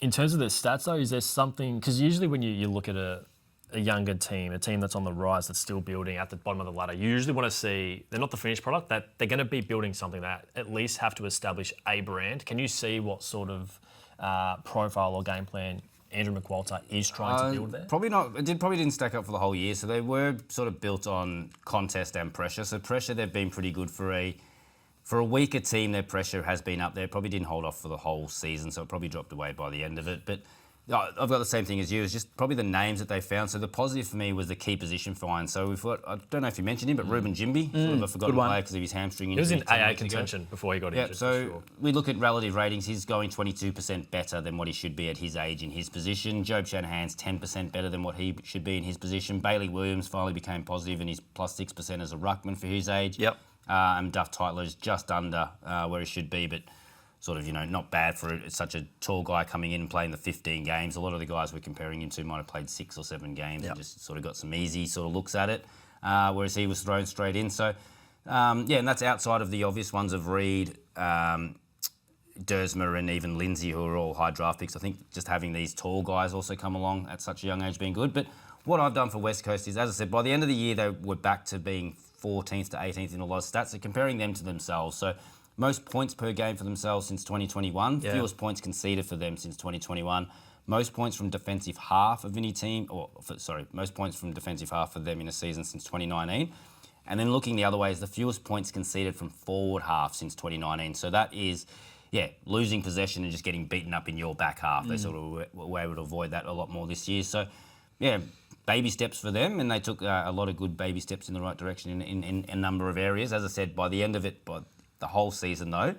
In terms of the stats, though, is there something... Because usually when you look at a younger team, a team that's on the rise, that's still building at the bottom of the ladder, you usually want to see... They're not the finished product, that they're going to be building something that at least have to establish a brand. Can you see what sort of profile or game plan Andrew McQualter is trying to build there? Probably not. It probably didn't stack up for the whole year. So they were sort of built on contest and pressure. So pressure, they've been pretty good for a weaker team. Their pressure has been up there. Probably didn't hold off for the whole season, so it probably dropped away by the end of it. But I've got the same thing as you. It's just probably the names that they found. So the positive for me was the key position find. So we've got, I don't know if you mentioned him, but Ruben Jimby, sort of a forgotten player because of his hamstring injury. He was in AA contention before he got injured. So for sure. we look at relative ratings. He's going 22% better than what he should be at his age in his position. Jobe Shanahan's 10% better than what he should be in his position. Bailey Williams finally became positive and he's plus 6% as a ruckman for his age. Yep. And Duff-Tytler is just under where he should be, but sort of, not bad for such a tall guy coming in and playing the 15 games. A lot of the guys we're comparing him to might have played 6 or 7 games and just sort of got some easy sort of looks at it, whereas he was thrown straight in. So, and that's outside of the obvious ones of Reid, Dersma and even Lindsay, who are all high draft picks. I think just having these tall guys also come along at such a young age being good. But what I've done for West Coast is, as I said, by the end of the year, they were back to being 14th to 18th in a lot of stats. So comparing them to themselves. So most points per game for themselves since 2021. Yeah. Fewest points conceded for them since 2021. Most points from defensive half of any team, most points from defensive half for them in a season since 2019. And then looking the other way is the fewest points conceded from forward half since 2019. So that is, losing possession and just getting beaten up in your back half. They sort of were able to avoid that a lot more this year. So, baby steps for them, and they took a lot of good baby steps in the right direction in a number of areas. As I said, by the end of it, by the whole season though,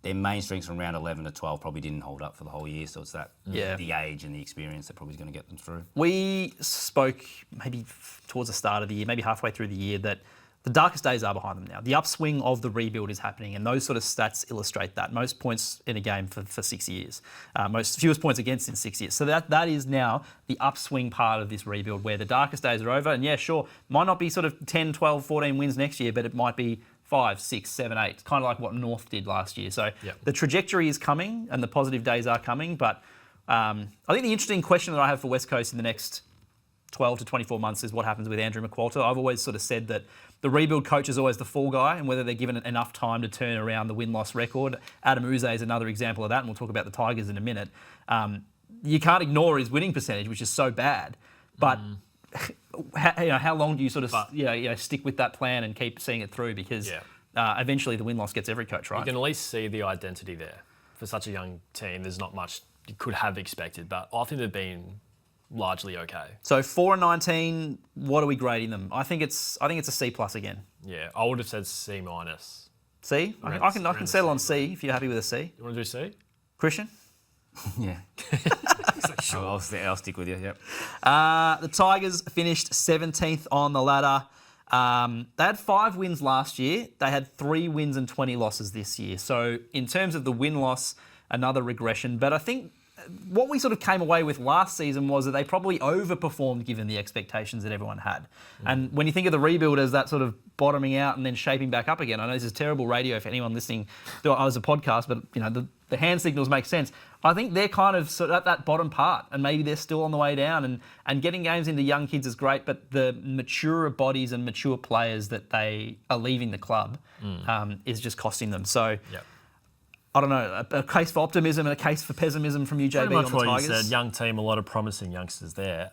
their main strengths from round 11 to 12 probably didn't hold up for the whole year. So it's that the age and the experience that probably is going to get them through. We spoke maybe towards the start of the year, maybe halfway through the year, that the darkest days are behind them now. The upswing of the rebuild is happening, and those sort of stats illustrate that. Most points in a game for 6 years. Fewest points against in 6 years. So that is now the upswing part of this rebuild, where the darkest days are over. And might not be sort of 10, 12, 14 wins next year, but it might be 5, 6, 7, 8. It's kind of like what North did last year. So the trajectory is coming and the positive days are coming. But I think the interesting question that I have for West Coast in the next 12 to 24 months is what happens with Andrew McQualter. I've always sort of said that the rebuild coach is always the fall guy, and whether they're given enough time to turn around the win-loss record. Adam Uze is another example of that, and we'll talk about the Tigers in a minute. You can't ignore his winning percentage, which is so bad. But how long do you sort of stick with that plan and keep seeing it through? Because eventually the win-loss gets every coach right. You can at least see the identity there. For such a young team, there's not much you could have expected, but I think they've been largely okay. So 4-19, what are we grading them? I think it's a C+ again. Yeah, I would have said C-. C? I can settle on C if you're happy with a C. You want to do C? Christian? Yeah. Sure. I'll stick with you, yep. The Tigers finished 17th on the ladder. They had 5 wins last year. They had 3 wins and 20 losses this year. So in terms of the win-loss, another regression. But I think what we sort of came away with last season was that they probably overperformed given the expectations that everyone had. And when you think of the rebuild as that sort of bottoming out and then shaping back up again, I know this is terrible radio for anyone listening as a podcast, but the hand signals make sense. I think they're kind of sort of at that bottom part, and maybe they're still on the way down. And getting games into young kids is great, but the mature bodies and mature players that they are leaving the club is just costing them. So I don't know, a case for optimism and a case for pessimism from you, JB, Pretty much on the what Tigers? you said. Young team, a lot of promising youngsters there.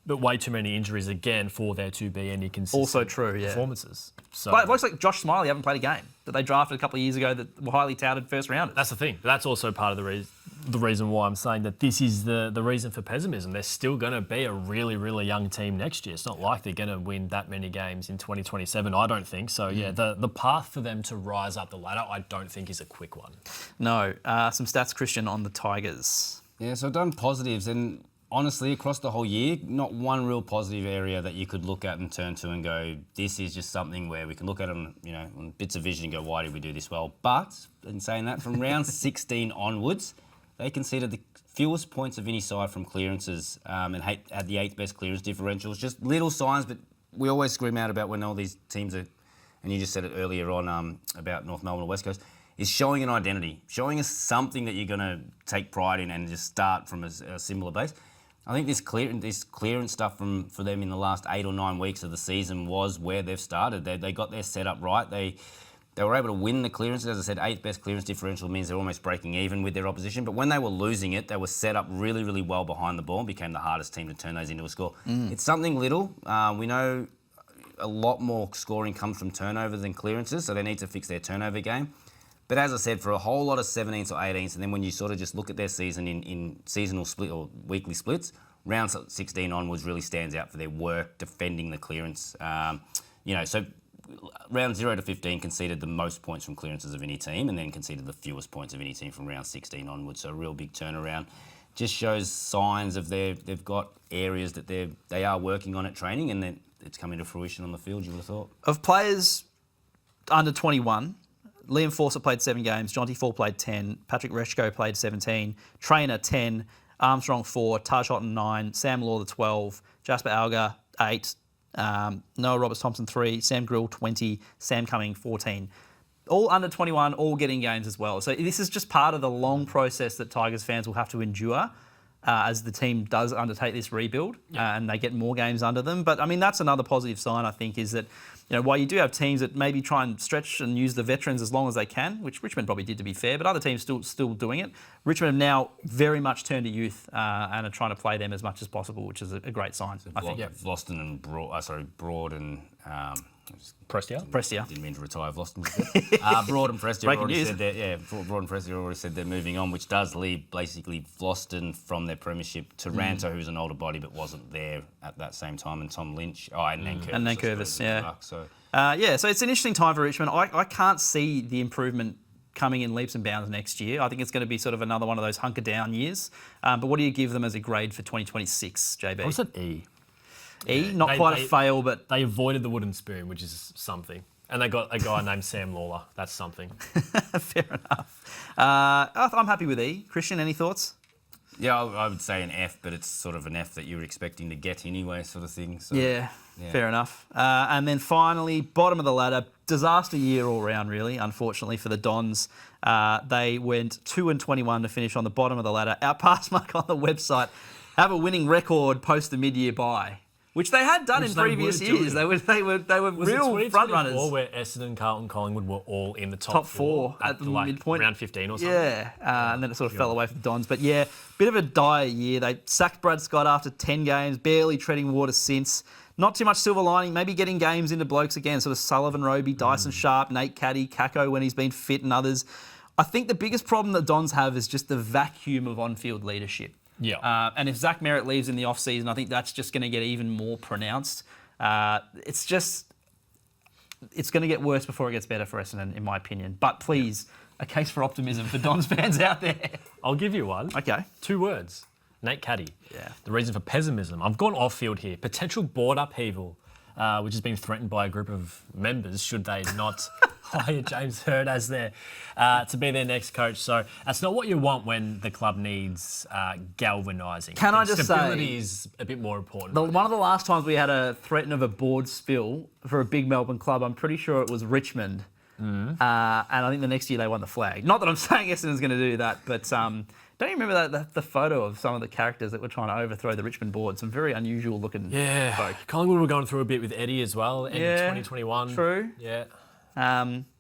But way too many injuries again for there to be any consistent Also true, yeah. performances. So But it looks like Josh Smiley haven't played a game that they drafted a couple of years ago that were highly touted first rounders. that's the thing. That's also part of the reason why I'm saying that this is the reason for pessimism. They're still going to be a really, really young team next year. It's not like they're going to win that many games in 2027, I don't think. So, yeah, the path for them to rise up the ladder, I don't think is a quick one. No. Some stats, Christian, on the Tigers. Yeah, so I've done positives, and honestly, across the whole year, not one real positive area that you could look at and turn to and go, this is just something where we can look at them, on bits of vision and go, why did we do this well? But, in saying that, from round 16 onwards, they conceded the fewest points of any side from clearances and had the 8th best clearance differentials. Just little signs, but we always scream out about when all these teams are, and you just said it earlier on about North Melbourne or West Coast, is showing an identity, showing us something that you're going to take pride in and just start from a similar base. I think this clearance stuff for them in the last 8 or 9 weeks of the season was where they've started. They got their setup right. They were able to win the clearances. As I said, 8th best clearance differential means they're almost breaking even with their opposition. But when they were losing it, they were set up really, really well behind the ball and became the hardest team to turn those into a score. It's something little. We know a lot more scoring comes from turnovers than clearances, so they need to fix their turnover game. But as I said, for a whole lot of 17s or 18s, and then when you sort of just look at their season in seasonal split or weekly splits, round 16 onwards really stands out for their work defending the clearance. So round 0 to 15 conceded the most points from clearances of any team, and then conceded the fewest points of any team from round 16 onwards. So a real big turnaround. Just shows signs of they've got areas that they are working on at training, and then it's coming to fruition on the field. You would have thought. Of players under 21. Liam Fawcett played 7 games, Jonty Fall played 10, Patrick Reshko played 17, Trainer 10, Armstrong 4, Taj Houghton 9, Sam Law 12, Jasper Alga 8, Noah Roberts-Thompson 3, Sam Grill 20, Sam Cumming 14. All under 21, all getting games as well. So this is just part of the long process that Tigers fans will have to endure as the team does undertake this rebuild and they get more games under them. But, I mean, that's another positive sign, I think, is that while you do have teams that maybe try and stretch and use the veterans as long as they can, which Richmond probably did to be fair, but other teams still doing it. Richmond have now very much turned to youth and are trying to play them as much as possible, which is a great sign, I think. Vlosten and Broad and... Prestia. Didn't mean to retire Vlosten. Broad and Prestia already said Broad and Prestia already said they're moving on, which does leave basically Vlosten from their premiership. Taranto, who's an older body but wasn't there at that same time, and Tom Lynch. And Nankervis. So it's an interesting time for Richmond. I can't see the improvement coming in leaps and bounds next year. I think it's going to be sort of another one of those hunker down years. But what do you give them as a grade for 2026, JB? I said E. Not quite a fail, but... They avoided the wooden spoon, which is something. And they got a guy named Sam Lawler. That's something. Fair enough. I'm happy with E. Christian, any thoughts? Yeah, I would say an F, but it's sort of an F that you were expecting to get anyway, sort of thing. So, yeah, fair enough. And then finally, bottom of the ladder, disaster year all round, really, unfortunately, for the Dons. They went 2-21 to finish on the bottom of the ladder. Our pass mark on the website have a winning record post the mid-year bye, which they had done in previous years. They were real front runners. Or where Essendon, Carlton, Collingwood were all in the top four at the midpoint, round 15 or something. Yeah, and then it sort of fell away for the Dons. But yeah, bit of a dire year. They sacked Brad Scott after 10 games, barely treading water since. Not too much silver lining. Maybe getting games into blokes again, sort of Sullivan, Roby, Dyson Sharp, Nate Caddy, Kako when he's been fit, and others. I think the biggest problem that Dons have is just the vacuum of on-field leadership. Yeah. And if Zach Merritt leaves in the off-season, I think that's just going to get even more pronounced. It's going to get worse before it gets better for Essendon, in my opinion. But please, a case for optimism for Dons fans out there. I'll give you one. Okay. 2 words. Nate Caddy. Yeah. The reason for pessimism. I've gone off-field here. Potential board upheaval, which has been threatened by a group of members should they not hire James Hird as to be their next coach. So that's not what you want when the club needs galvanising. Can I just stability say, is a bit more important. One of the last times we had a threat of a board spill for a big Melbourne club, I'm pretty sure it was Richmond. And I think the next year they won the flag. Not that I'm saying Essendon's going to do that, but don't you remember the photo of some of the characters that were trying to overthrow the Richmond board? Some very unusual looking folk. Collingwood were going through a bit with Eddie as well, Eddie 2021. True. Yeah.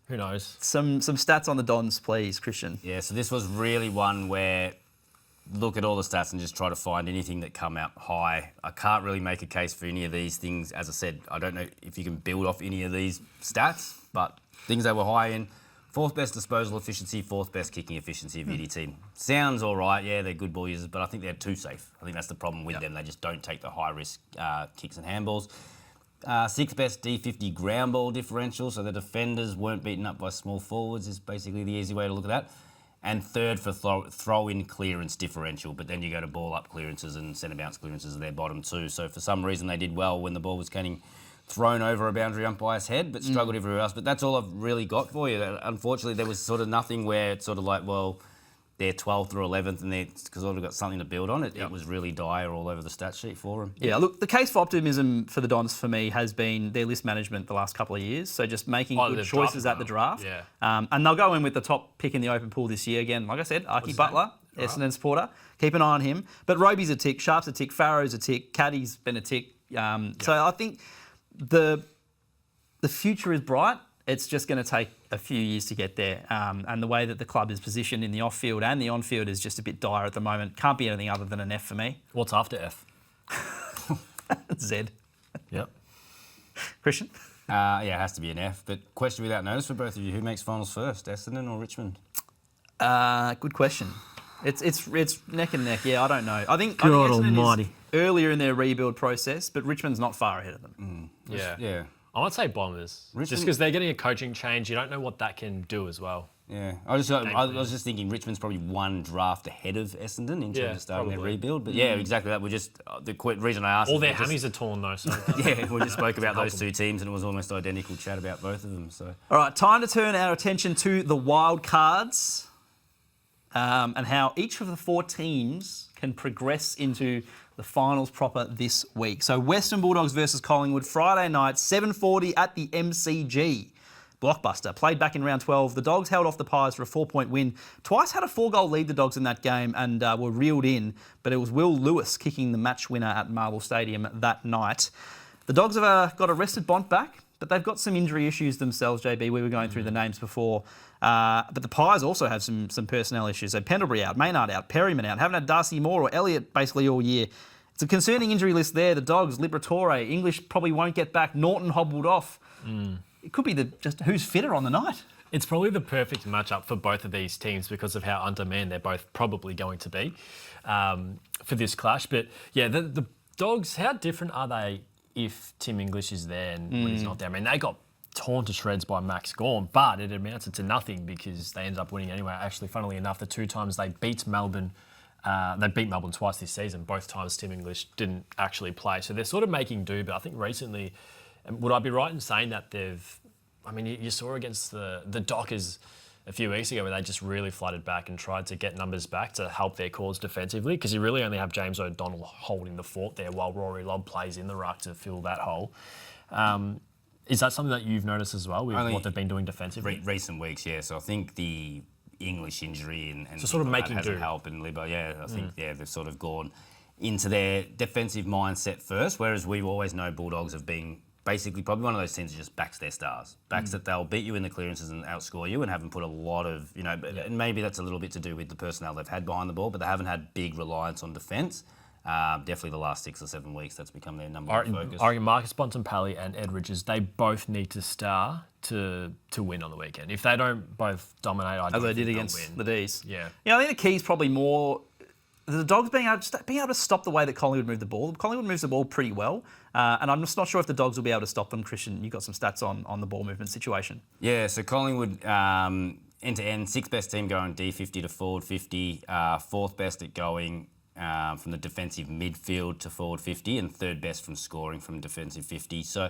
Who knows? Some stats on the Dons, please, Christian. Yeah, so this was really one where look at all the stats and just try to find anything that come out high. I can't really make a case for any of these things. As I said, I don't know if you can build off any of these stats, but things they were high in. 4th best disposal efficiency, 4th best kicking efficiency of any team. Sounds all right, yeah, they're good ball users, but I think they're too safe. I think that's the problem with them. They just don't take the high-risk kicks and handballs. 6th best D50 ground ball differential, so the defenders weren't beaten up by small forwards is basically the easy way to look at that. And 3rd for throw-in clearance differential, but then you go to ball-up clearances and centre bounce clearances are their bottom 2. So for some reason they did well when the ball was getting thrown over a boundary umpire's head, but struggled everywhere else. But that's all I've really got for you. Unfortunately, there was sort of nothing where it's sort of like, well, they're 12th or 11th and they've sort of got something to build on. It was really dire all over the stat sheet for them. Yeah, look, the case for optimism for the Dons for me has been their list management the last couple of years. So just making good choices at the draft. Yeah. And they'll go in with the top pick in the open pool this year again. Like I said, Archie Butler, Essendon supporter. Keep an eye on him. But Roby's a tick, Sharp's a tick, Farrow's a tick, Caddy's been a tick. So I think the future is bright. It's just going to take a few years to get there. And the way that the club is positioned in the off-field and the on-field is just a bit dire at the moment. Can't be anything other than an F for me. What's after F? Z. Yep. Christian? Yeah, it has to be an F. But question without notice for both of you, who makes finals first, Essendon or Richmond? Good question. It's neck and neck. Yeah, I don't know. I think God Essendon almighty. is earlier in their rebuild process, but Richmond's not far ahead of them. Yeah. I might say Bombers. Just because they're getting a coaching change, you don't know what that can do as well. Yeah, I was just thinking Richmond's probably one draft ahead of Essendon in terms of starting their rebuild. But yeah, exactly that. We just the reason I asked. All their hammies are torn though. So yeah, we just spoke about those two teams and it was almost identical chat about both of them. So all right, time to turn our attention to the wildcards and how each of the 4 teams can progress into the finals proper this week. So Western Bulldogs versus Collingwood, Friday night, 7:40 at the MCG. Blockbuster. Played back in round 12. The Dogs held off the Pies for a 4-point win. Twice had a 4-goal lead, the Dogs, in that game and were reeled in, but it was Will Lewis kicking the match winner at Marvel Stadium that night. The Dogs have got a rested Bont back, but they've got some injury issues themselves, JB. We were going through the names before. But the Pies also have some personnel issues. So Pendlebury out, Maynard out, Perryman out. Haven't had Darcy Moore or Elliott basically all year. It's a concerning injury list there. The Dogs, Liberatore, English probably won't get back. Norton hobbled off. It could be just who's fitter on the night. It's probably the perfect matchup for both of these teams because of how undermanned they're both probably going to be for this clash. But yeah, the Dogs, how different are they if Tim English is there and when he's not there? I mean, they got torn to shreds by Max Gorn, but it amounted to nothing because they ended up winning anyway. Actually, funnily enough, the 2 times they beat Melbourne, they beat Melbourne twice this season. Both times Tim English didn't actually play. So they're sort of making do, but I think recently, would I be right in saying that you saw against the Dockers a few weeks ago where they just really flooded back and tried to get numbers back to help their cause defensively because you really only have James O'Donnell holding the fort there while Rory Lobb plays in the ruck to fill that hole. Is that something that you've noticed as well with what they've been doing defensively? Recent weeks, yeah. So I think the English injury and so sort of making hasn't helped, and Libba, I think they've sort of gone into their defensive mindset first, whereas we always know Bulldogs have been basically probably one of those teams that just backs their stars. Backs that they'll beat you in the clearances and outscore you and haven't put a lot of, and maybe that's a little bit to do with the personnel they've had behind the ball, but they haven't had big reliance on defence. Definitely the last 6 or 7 weeks, that's become their number one focus. I reckon Marcus Bontempelli and Ed Richards, they both need to star to win on the weekend. If they don't both dominate, I don't think they did they'll against win. the D's. Yeah. I think the key is probably more the Dogs being able to stop the way that Collingwood move the ball. Collingwood moves the ball pretty well, and I'm just not sure if the Dogs will be able to stop them. Christian, you've got some stats on the ball movement situation. Yeah, so Collingwood, end-to-end, 6th best team going D50 to forward 50, 4th best at going from the defensive midfield to forward 50, and 3rd best from scoring from defensive 50. So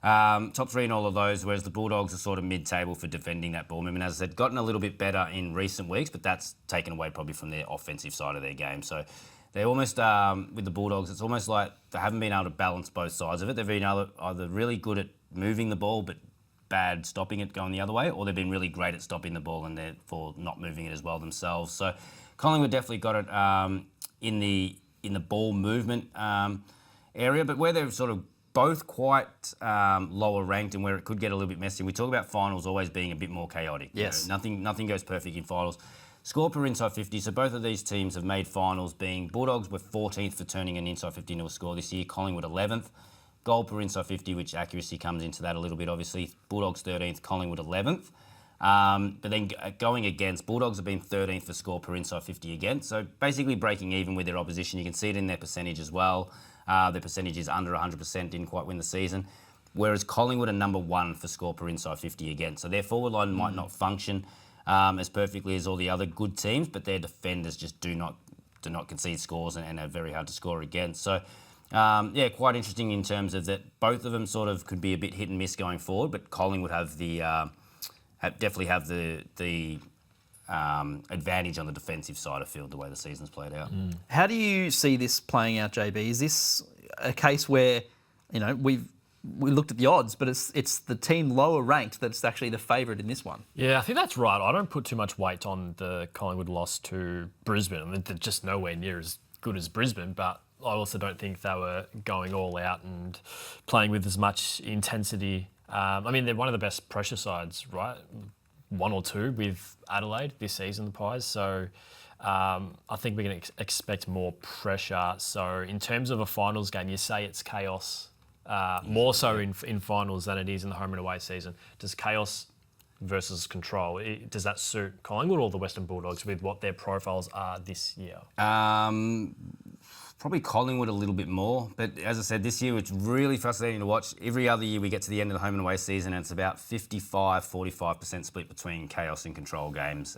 top 3 in all of those, whereas the Bulldogs are sort of mid-table for defending that ball movement. As I said, gotten a little bit better in recent weeks, but that's taken away probably from their offensive side of their game. So they almost, with the Bulldogs, it's almost like they haven't been able to balance both sides of it. They've been either really good at moving the ball, but bad stopping it going the other way, or they've been really great at stopping the ball and therefore not moving it as well themselves. So Collingwood definitely got it in the ball movement area, but where they've sort of both quite lower ranked and where it could get a little bit messy. We talk about finals always being a bit more chaotic. Yes. Nothing goes perfect in finals. Score per inside 50. So both of these teams have made finals, being Bulldogs were 14th for turning an inside 50 into a score this year. Collingwood 11th. Goal per inside 50, which accuracy comes into that a little bit, obviously. Bulldogs 13th, Collingwood 11th. But then going against, Bulldogs have been 13th for score per inside 50 again. So basically breaking even with their opposition. You can see it in their percentage as well. Their percentage is under 100%, didn't quite win the season. Whereas Collingwood are number 1 for score per inside 50 again. So their forward line might not function as perfectly as all the other good teams, but their defenders just do not concede scores and are very hard to score against. So quite interesting in terms of that both of them sort of could be a bit hit and miss going forward, but Collingwood have definitely have the advantage on the defensive side of field the way the season's played out. How do you see this playing out, JB? Is this a case where, we looked at the odds, but it's the team lower ranked that's actually the favourite in this one? Yeah, I think that's right. I don't put too much weight on the Collingwood loss to Brisbane. I mean, they're just nowhere near as good as Brisbane, but I also don't think they were going all out and playing with as much intensity. They're one of the best pressure sides, right? 1 or 2 with Adelaide this season, the Pies. So I think we're going to expect more pressure. So in terms of a finals game, you say it's chaos, more so in finals than it is in the home and away season. Does chaos versus control, does that suit Collingwood or the Western Bulldogs with what their profiles are this year? Probably Collingwood a little bit more, but as I said, this year it's really fascinating to watch. Every other year we get to the end of the home and away season and it's about 45% split between chaos and control games,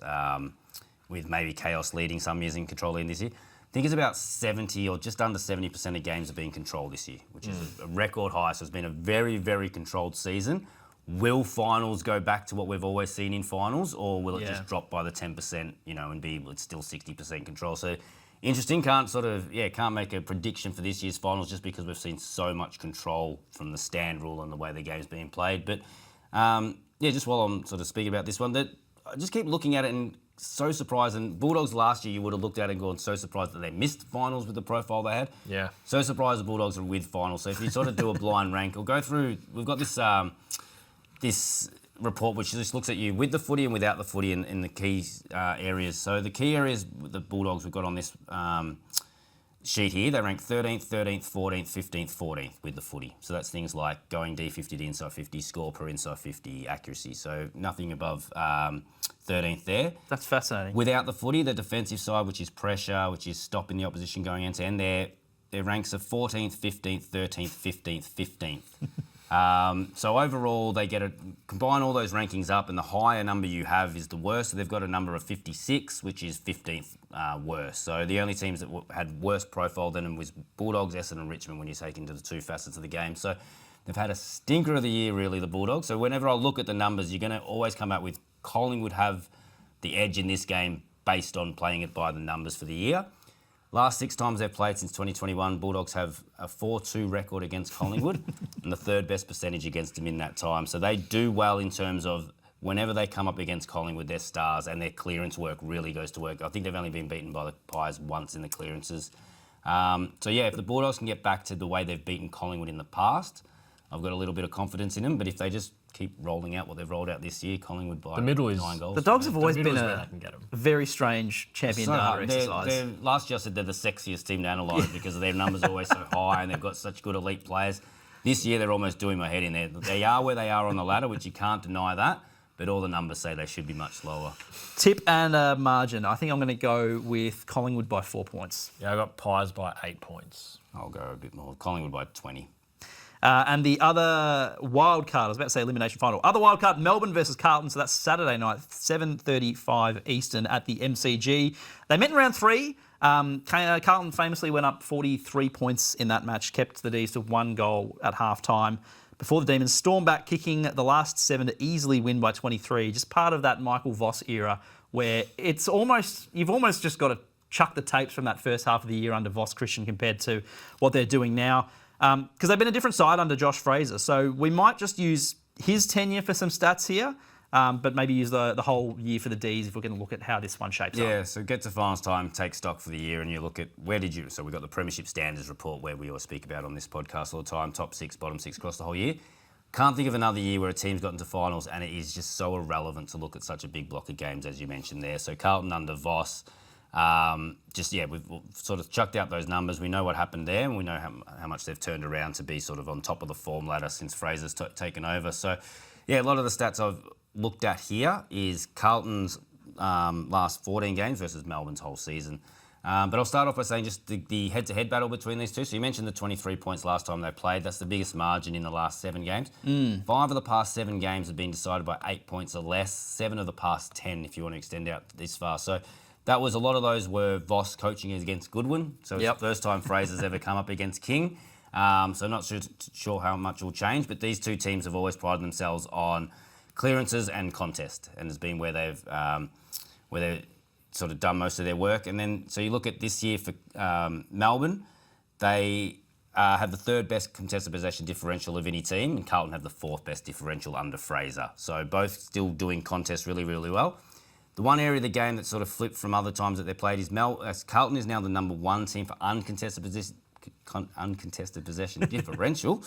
with maybe chaos leading some years and control leading this year. I think it's about 70 or just under 70% of games are being controlled this year, which is a record high. So it's been a very, very controlled season. Will finals go back to what we've always seen in finals, or will it just drop by the 10%, and it's still 60% control? So interesting. Can't make a prediction for this year's finals just because we've seen so much control from the stand rule and the way the game's being played. But just while I'm sort of speaking about this one, that I just keep looking at it and so surprised. And Bulldogs last year, you would have looked at it and gone so surprised that they missed finals with the profile they had. Yeah. So surprised the Bulldogs are with finals. So if you sort of do a blind rank, or go through, we've got this this report which just looks at you with the footy and without the footy in the key areas. So the key areas the Bulldogs we've got on this sheet here, they rank 13th, 13th, 14th, 15th, 14th with the footy. So that's things like going D50 to inside 50, score per inside 50, accuracy. So nothing above 13th there. That's fascinating. Without the footy, the defensive side, which is pressure, which is stopping the opposition going end to end, their ranks are 14th, 15th, 13th, 15th, 15th. So overall, they combine all those rankings up, and the higher number you have is the worst. So they've got a number of 56, which is 15th worst. So the only teams that had worse profile than them was Bulldogs, Essendon and Richmond when you take into the two facets of the game. So they've had a stinker of the year, really, the Bulldogs. So whenever I look at the numbers, you're going to always come out with Collingwood have the edge in this game based on playing it by the numbers for the year. Last 6 times they've played since 2021, Bulldogs have a 4-2 record against Collingwood and the 3rd best percentage against them in that time. So they do well in terms of whenever they come up against Collingwood, their stars and their clearance work really goes to work. I think they've only been beaten by the Pies once in the clearances. If the Bulldogs can get back to the way they've beaten Collingwood in the past, I've got a little bit of confidence in them. But if they just keep rolling out what they've rolled out this year, Collingwood by 9 goals. The Dogs have always been a very strange champion data exercise. Last year I said they're the sexiest team to analyse because their numbers are always so high and they've got such good elite players. This year they're almost doing my head in there. They are where they are on the ladder, which you can't deny that, but all the numbers say they should be much lower. Tip and margin. I think I'm going to go with Collingwood by 4 points. Yeah, I got Pies by 8 points. I'll go a bit more. Collingwood by 20. And the other wild card, I was about to say elimination final. Other wild card, Melbourne versus Carlton. So that's Saturday night, 7:35 Eastern at the MCG. They met in round 3. Carlton famously went up 43 points in that match, kept the D's to 1 goal at half-time before the Demons stormed back, kicking the last 7 to easily win by 23. Just part of that Michael Voss era where you've almost just got to chuck the tapes from that first half of the year under Voss Christian compared to what they're doing now. Because they've been a different side under Josh Fraser. So we might just use his tenure for some stats here. but maybe use the whole year for the Ds if we're going to look at how this one shapes up. Yeah, so get to finals time, take stock for the year, and you look at so we've got the Premiership Standards Report where we always speak about on this podcast all the time, top 6, bottom 6 across the whole year. Can't think of another year where a team's got into finals and it is just so irrelevant to look at such a big block of games as you mentioned there. So Carlton under Voss, we've sort of chucked out those numbers. We know what happened there, and we know how much they've turned around to be sort of on top of the form ladder since Fraser's taken over. So, yeah, a lot of the stats I've looked at here is Carlton's last 14 games versus Melbourne's whole season. But I'll start off by saying just the head-to-head battle between these two. So you mentioned the 23 points last time they played. That's the biggest margin in the last 7 games. 5 of the past 7 games have been decided by 8 points or less. 7 of the past 10, if you want to extend out this far. So that was a lot of those were Voss coaching against Goodwin. So it's the first time Fraser's ever come up against King. So not sure how much will change. But these two teams have always prided themselves on clearances and contest, and has been where they've sort of done most of their work. And then, so you look at this year for Melbourne, they have the 3rd best contested possession differential of any team, and Carlton have the 4th best differential under Fraser. So both still doing contests really, really well. The one area of the game that sort of flipped from other times that they played is Carlton is now the number 1 team for uncontested possession differential.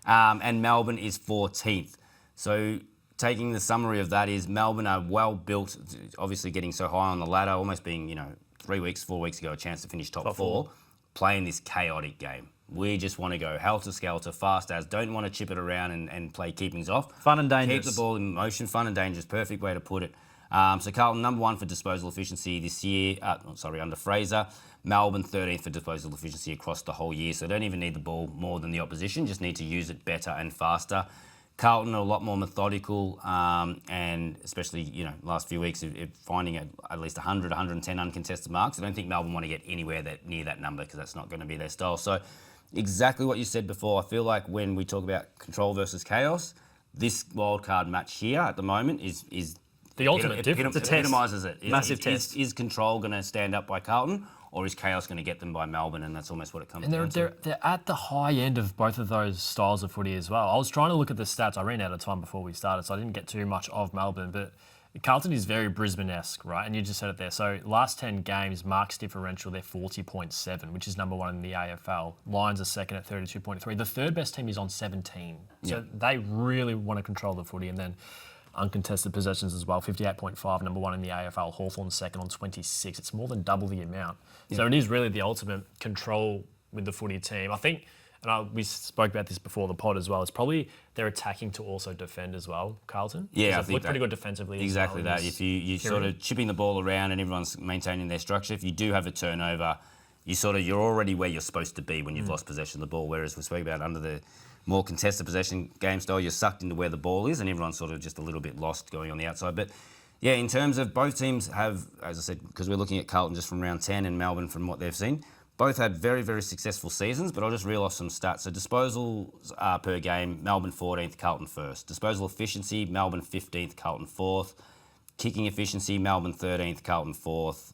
And Melbourne is 14th. So taking the summary of that is Melbourne are well built, obviously getting so high on the ladder, almost being, 4 weeks ago, a chance to finish top 4, playing this chaotic game. We just want to go helter-skelter, fast as, don't want to chip it around and play keepings off. Fun and dangerous. Keep the ball in motion, fun and dangerous, perfect way to put it. So Carlton, number 1 for disposal efficiency this year, under Fraser. Melbourne, 13th for disposal efficiency across the whole year. So don't even need the ball more than the opposition, just need to use it better and faster. Carlton are a lot more methodical, and especially, last few weeks, finding at least 100, 110 uncontested marks. I don't think Melbourne want to get anywhere near that number because that's not going to be their style. So exactly what you said before, I feel like when we talk about control versus chaos, this wildcard match here at the moment is the ultimate difference. It's a test. Epitomises it. Massive test. Is control going to stand up by Carlton, or is chaos going to get them by Melbourne? And that's almost what it comes down to. They're at the high end of both of those styles of footy as well. I was trying to look at the stats. I ran out of time before we started, so I didn't get too much of Melbourne. But Carlton is very Brisbane-esque, right? And you just said it there. So last 10 games, marks differential, they're 40.7, which is number 1 in the AFL. Lions are second at 32.3. The 3rd best team is on 17. So they really want to control the footy. And then uncontested possessions as well, 58.5, number 1 in the AFL. Hawthorn's second on 26. It's more than double the amount. So it is really the ultimate control with the footy team. I think, and we spoke about this before the pod as well, it's probably they're attacking to also defend as well, Carlton. Yeah, I think pretty good defensively. Exactly that. If you sort of chipping the ball around and everyone's maintaining their structure, if you do have a turnover, you're already where you're supposed to be when you've lost possession of the ball. Whereas we spoke about under the more contested possession game style, you're sucked into where the ball is and everyone's sort of just a little bit lost going on the outside. But yeah, in terms of both teams have, as I said, because we're looking at Carlton just from round 10 and Melbourne from what they've seen, both had very, very successful seasons, but I'll just reel off some stats. So disposals per game, Melbourne 14th, Carlton 1st. Disposal efficiency, Melbourne 15th, Carlton 4th. Kicking efficiency, Melbourne 13th, Carlton 4th.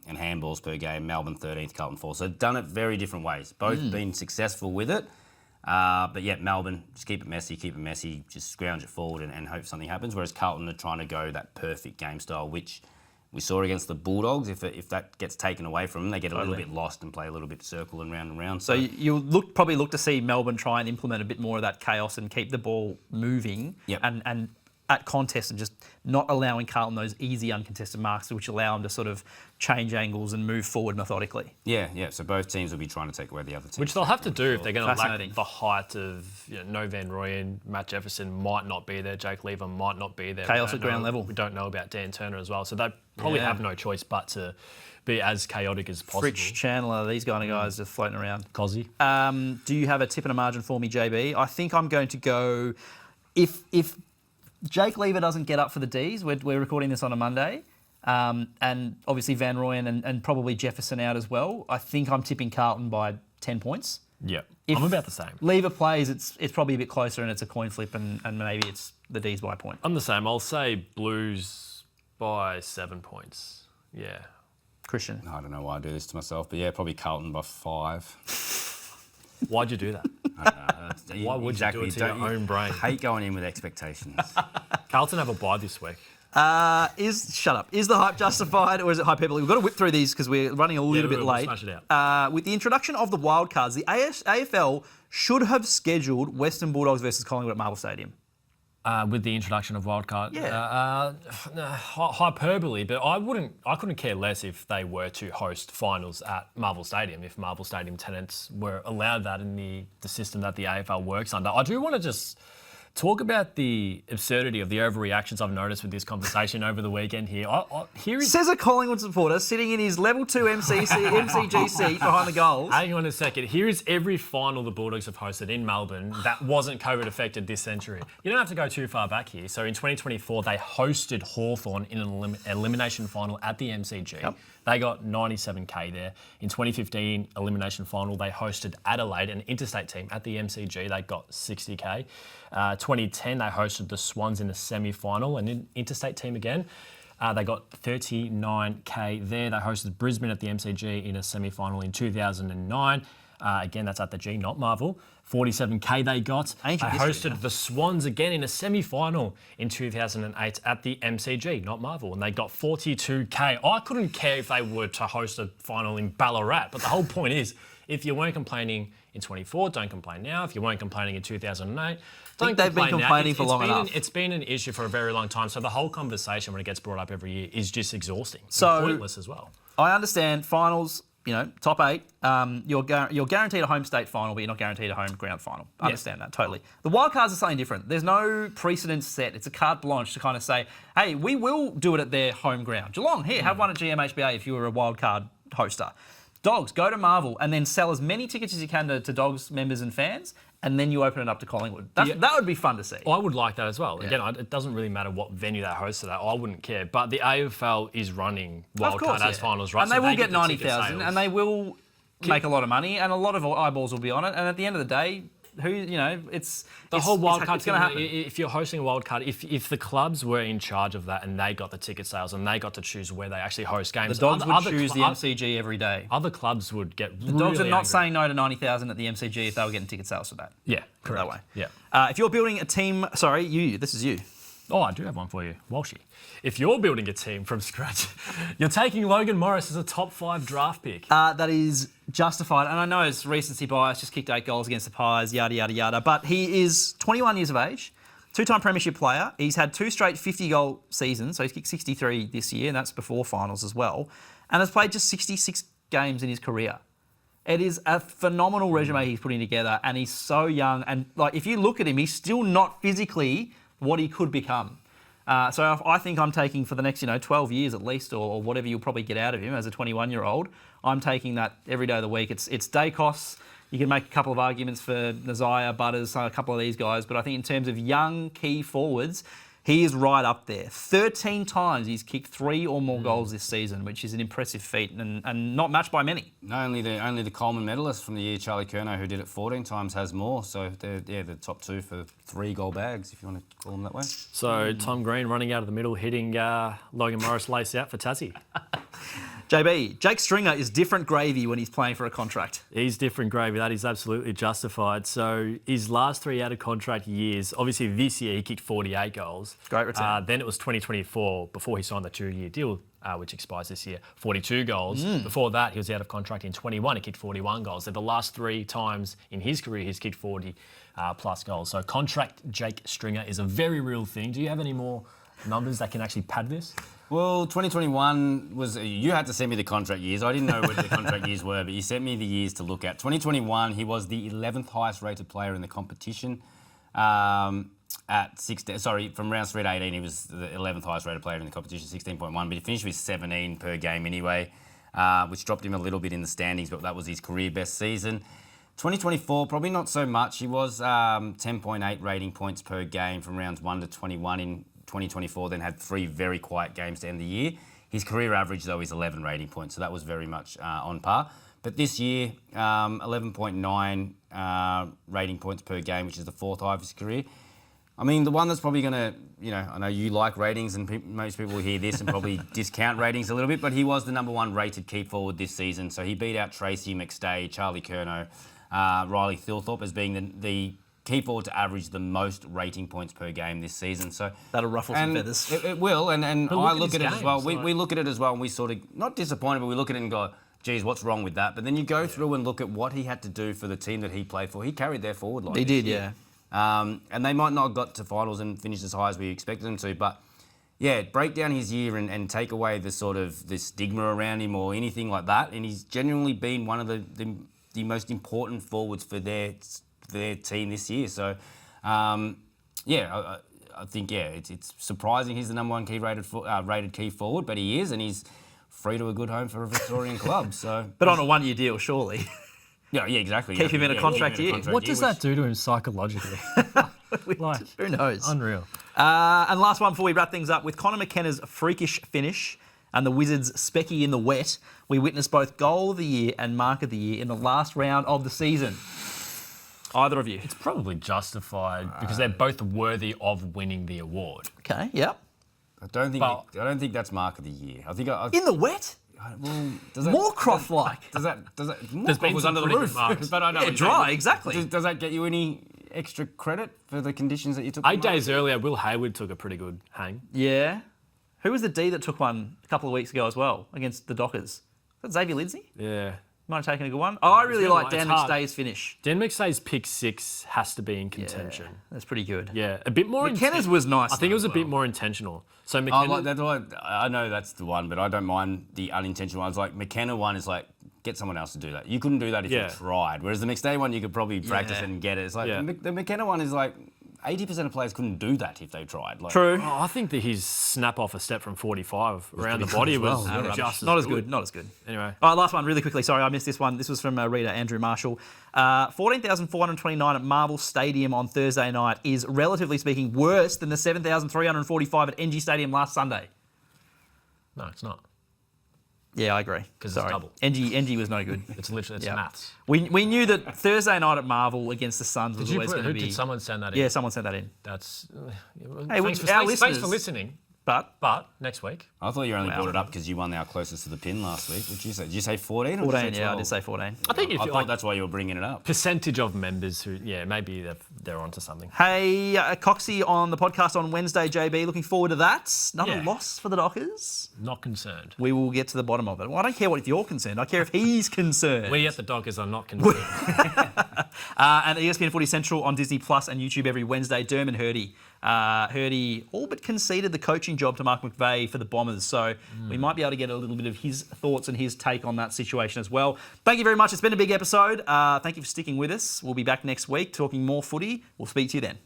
And handballs per game, Melbourne 13th, Carlton 4th. So done it very different ways. Both been successful with it. But yeah, Melbourne, just keep it messy, just scrounge it forward and hope something happens. Whereas Carlton are trying to go that perfect game style, which we saw against the Bulldogs. If that gets taken away from them, they get a little bit lost and play a little bit circle and round. So you'll probably look to see Melbourne try and implement a bit more of that chaos and keep the ball moving and at contest and just not allowing Carlton those easy uncontested marks which allow them to sort of change angles and move forward methodically. Yeah. So both teams will be trying to take away the other team. Which they'll have to do if they're going to lack the height of no Van Rooyen, Matt Jefferson might not be there, Jake Lever might not be there. Chaos at ground level. We don't know about Dan Turner as well. So they probably have no choice but to be as chaotic as possible. Fritsch, Chandler, these kind of guys just floating around. Cozzy. Do you have a tip and a margin for me, JB? I think I'm going to go, if Jake Lever doesn't get up for the Ds, we're recording this on a Monday, and obviously Van Rooyen and probably Jefferson out as well, I think I'm tipping Carlton by 10 points. Yeah, If I'm about the same. Lever plays, it's probably a bit closer and it's a coin flip and maybe it's the Ds by a point. I'm the same. I'll say Blues by 7 points. Yeah. Christian? I don't know why I do this to myself, but yeah, probably Carlton by 5. Why'd you do that? I don't know. Why would you do it to your own brain? I hate going in with expectations. Carlton have a bye this week. Shut up. Is the hype justified or is it hyperbole? We've got to whip through these because we're running a little bit we'll late. smash it out. With the introduction of the wildcards, the AFL should have scheduled Western Bulldogs versus Collingwood at Marvel Stadium. With the introduction of wildcard, Yeah. hyperbole, but I couldn't care less if they were to host finals at Marvel Stadium, if Marvel Stadium tenants were allowed that in the system that the AFL works under. I do want to just talk about the absurdity of the overreactions I've noticed with this conversation over the weekend here. Says a Collingwood supporter sitting in his level 2 MCG seat behind the goals. Hang on a second. Here is every final the Bulldogs have hosted in Melbourne that wasn't COVID affected this century. You don't have to go too far back here. So in 2024, they hosted Hawthorn in an elimination final at the MCG. Yep. They got 97k there. In 2015 elimination final, they hosted Adelaide, an interstate team, at the MCG. They got 60k. 2010, they hosted the Swans in a semi-final, an interstate team again. They got 39k there. They hosted Brisbane at the MCG in a semi-final in 2009. Again, that's at the G, not Marvel. 47k they got. They hosted the Swans again in a semi-final in 2008 at the MCG, not Marvel, and they got 42k. I couldn't care if they were to host a final in Ballarat, but the whole point is, if you weren't complaining in 24, don't complain now. If you weren't complaining in 2008, don't they've been complaining for long enough. It's been an issue for a very long time, so the whole conversation when it gets brought up every year is just exhausting and pointless as well. I understand finals, top 8, you're guaranteed a home state final, but you're not guaranteed a home ground final. I understand that, totally. The wildcards are something different. There's no precedent set. It's a carte blanche to kind of say, hey, we will do it at their home ground. Geelong, here, have one at GMHBA if you were a wildcard hoster. Dogs, go to Marvel and then sell as many tickets as you can to Dogs members and fans, and then you open it up to Collingwood. That would be fun to see. I would like that as well. Yeah. Again, it doesn't really matter what venue they host it at. I wouldn't care. But the AFL is running wildcard as finals, right? And they will get 90,000 and they will make a lot of money and a lot of eyeballs will be on it. And at the end of the day, it's whole wildcard it's going to happen. If you're hosting a wildcard, if the clubs were in charge of that and they got the ticket sales and they got to choose where they actually host games, the Dogs would choose the MCG every day. Other clubs would get the Dogs are not saying no to 90,000 at the MCG if they were getting ticket sales for that. Yeah, correct. That way. Yeah. If you're building a team, this is you. Oh, I do have one for you, Walshy. If you're building a team from scratch, you're taking Logan Morris as a top 5 draft pick. That is justified. And I know it's recency bias, just kicked 8 goals against the Pies, yada, yada, yada. But he is 21 years of age, 2-time premiership player. He's had 2 straight 50-goal seasons, so he's kicked 63 this year, and that's before finals as well. And has played just 66 games in his career. It is a phenomenal resume he's putting together, and he's so young. And if you look at him, he's still not physically what he could become. So I think I'm taking for the next 12 years at least, or whatever you'll probably get out of him as a 21-year-old. I'm taking that every day of the week. It's day costs. You can make a couple of arguments for Nazaya, Butters, a couple of these guys, but I think in terms of young key forwards, he is right up there. 13 times he's kicked 3 or more goals this season, which is an impressive feat and not matched by many. No, only the Coleman medalist from the year, Charlie Curnow, who did it 14 times, has more. So they're the top 2 for 3 goal bags, if you want to call them that way. So Tom Green running out of the middle, hitting Logan Morris lace out for Tassie. JB, Jake Stringer is different gravy when he's playing for a contract. He's different gravy. That is absolutely justified. So his last 3 out of contract years, obviously this year he kicked 48 goals. Great return. Then it was 2024 before he signed the 2-year deal, which expires this year, 42 goals. Before that, he was out of contract in 21. He kicked 41 goals. So the last 3 times in his career, he's kicked 40 plus goals. So contract Jake Stringer is a very real thing. Do you have any more numbers that can actually pad this? Well, 2021 was... You had to send me the contract years. I didn't know what the contract years were, but you sent me the years to look at. 2021, he was the 11th highest rated player in the competition. From rounds 3 to 18, he was the 11th highest rated player in the competition, 16.1, but he finished with 17 per game anyway, which dropped him a little bit in the standings, but that was his career best season. 2024, probably not so much. He was 10.8 rating points per game from rounds 1 to 21 in 2024, then had 3 very quiet games to end the year. His career average, though, is 11 rating points, so that was very much on par. But this year, 11.9 rating points per game, which is the 4th high of his career. I mean, the one that's probably going to, I know you like ratings and most people will hear this and probably discount ratings a little bit, but he was the number 1 rated key forward this season. So he beat out Tracy McStay, Charlie Curnow, Riley Thilthorpe as being the key forward to average the most rating points per game this season. So That'll ruffle some feathers. It will, and But I look look at at his it as well. games, like- We look at it as well, and we sort of, not disappointed, but we look at it and go, geez, what's wrong with that? But then you go through and look at what he had to do for the team that he played for. He carried their forward line. He this did, year. yeah. And they might not have got to finals and finished as high as we expected them to, but yeah, break down his year and take away the sort of the stigma around him or anything like that. And he's genuinely been one of the most important forwards for their team this year. So, I think it's surprising he's the number one key rated key forward, but he is, and he's free to a good home for a Victorian club. So, But on a one-year deal, surely. yeah, exactly. Keep him in a contract year. What does that do to him psychologically? Like, Who knows? unreal. And last one before we wrap things up. With Connor McKenna's freakish finish and the Wizards' specky in the wet, we witnessed both goal of the year and mark of the year in the last round of the season. Either of you? It's probably justified because they're both worthy of winning the award. Okay, yep. I don't think that's mark of the year. I think In the wet? well, does that, More Croft-like. Does that There's been was some under the pretty roof? good marks. But I know Yeah, what you're dry, saying. exactly. Does that get you any extra credit for the conditions that you took? 8 days earlier, Will Hayward took a pretty good hang. Yeah. Who was the D that took one a couple of weeks ago as well against the Dockers? Is that Xavier Lindsay? Yeah. Might have taken a good one. Oh, I really like Dan It's hard. McStay's finish. Dan McStay's pick 6 has to be in contention. That's pretty good. Yeah, a bit more. McKenna's was nice. I think it was a though, bit as well. more intentional. So I McKenna, like that one. I know that's the one, but I don't mind the unintentional ones. Like McKenna one is like, get someone else to do that. You couldn't do that if Yeah. you tried. Whereas the McStay one, you could probably practice Yeah. it and get it. It's like Yeah. the McKenna one is like 80% of players couldn't do that if they tried. Like, True. I think that his snap off a step from 45 around the pretty body good as was well, yeah. just Not as good. Not as good. Anyway. All right, last one really quickly. Sorry, I missed this one. This was from reader Andrew Marshall. 14,429 at Marvel Stadium on Thursday night is, relatively speaking, worse than the 7,345 at NG Stadium last Sunday. No, it's not. Yeah, I agree. 'Cause it's Sorry. double. NG was no good. It's literally Yeah. maths. We knew that Thursday night at Marvel against the Suns was always going to be... Did someone send that in? Yeah, someone sent that in. That's. Hey, thanks, our thanks listeners- for listening. But Next week. I thought you only brought it up because you won our closest to the pin last week. What did you say? Did you say 14 or 14, did you say yeah, I 12? did say 14. I think if I you thought like that's why you were bringing it up. percentage of members who, maybe they're onto something. Hey, Coxie on the podcast on Wednesday, JB. Looking forward to that. Another Yeah. loss for the Dockers. Not concerned. We will get to the bottom of it. Well, I don't care what if you're concerned. I care if he's concerned. We at the Dockers are not concerned. And ESPN Footy Central on Disney Plus and YouTube every Wednesday. Dermot Hurdy. Hurdy all but conceded the coaching job to Mark McVeigh for the Bombers. So we might be able to get a little bit of his thoughts and his take on that situation as well. Thank you very much. It's been a big episode. Thank you for sticking with us. We'll be back next week talking more footy. We'll speak to you then.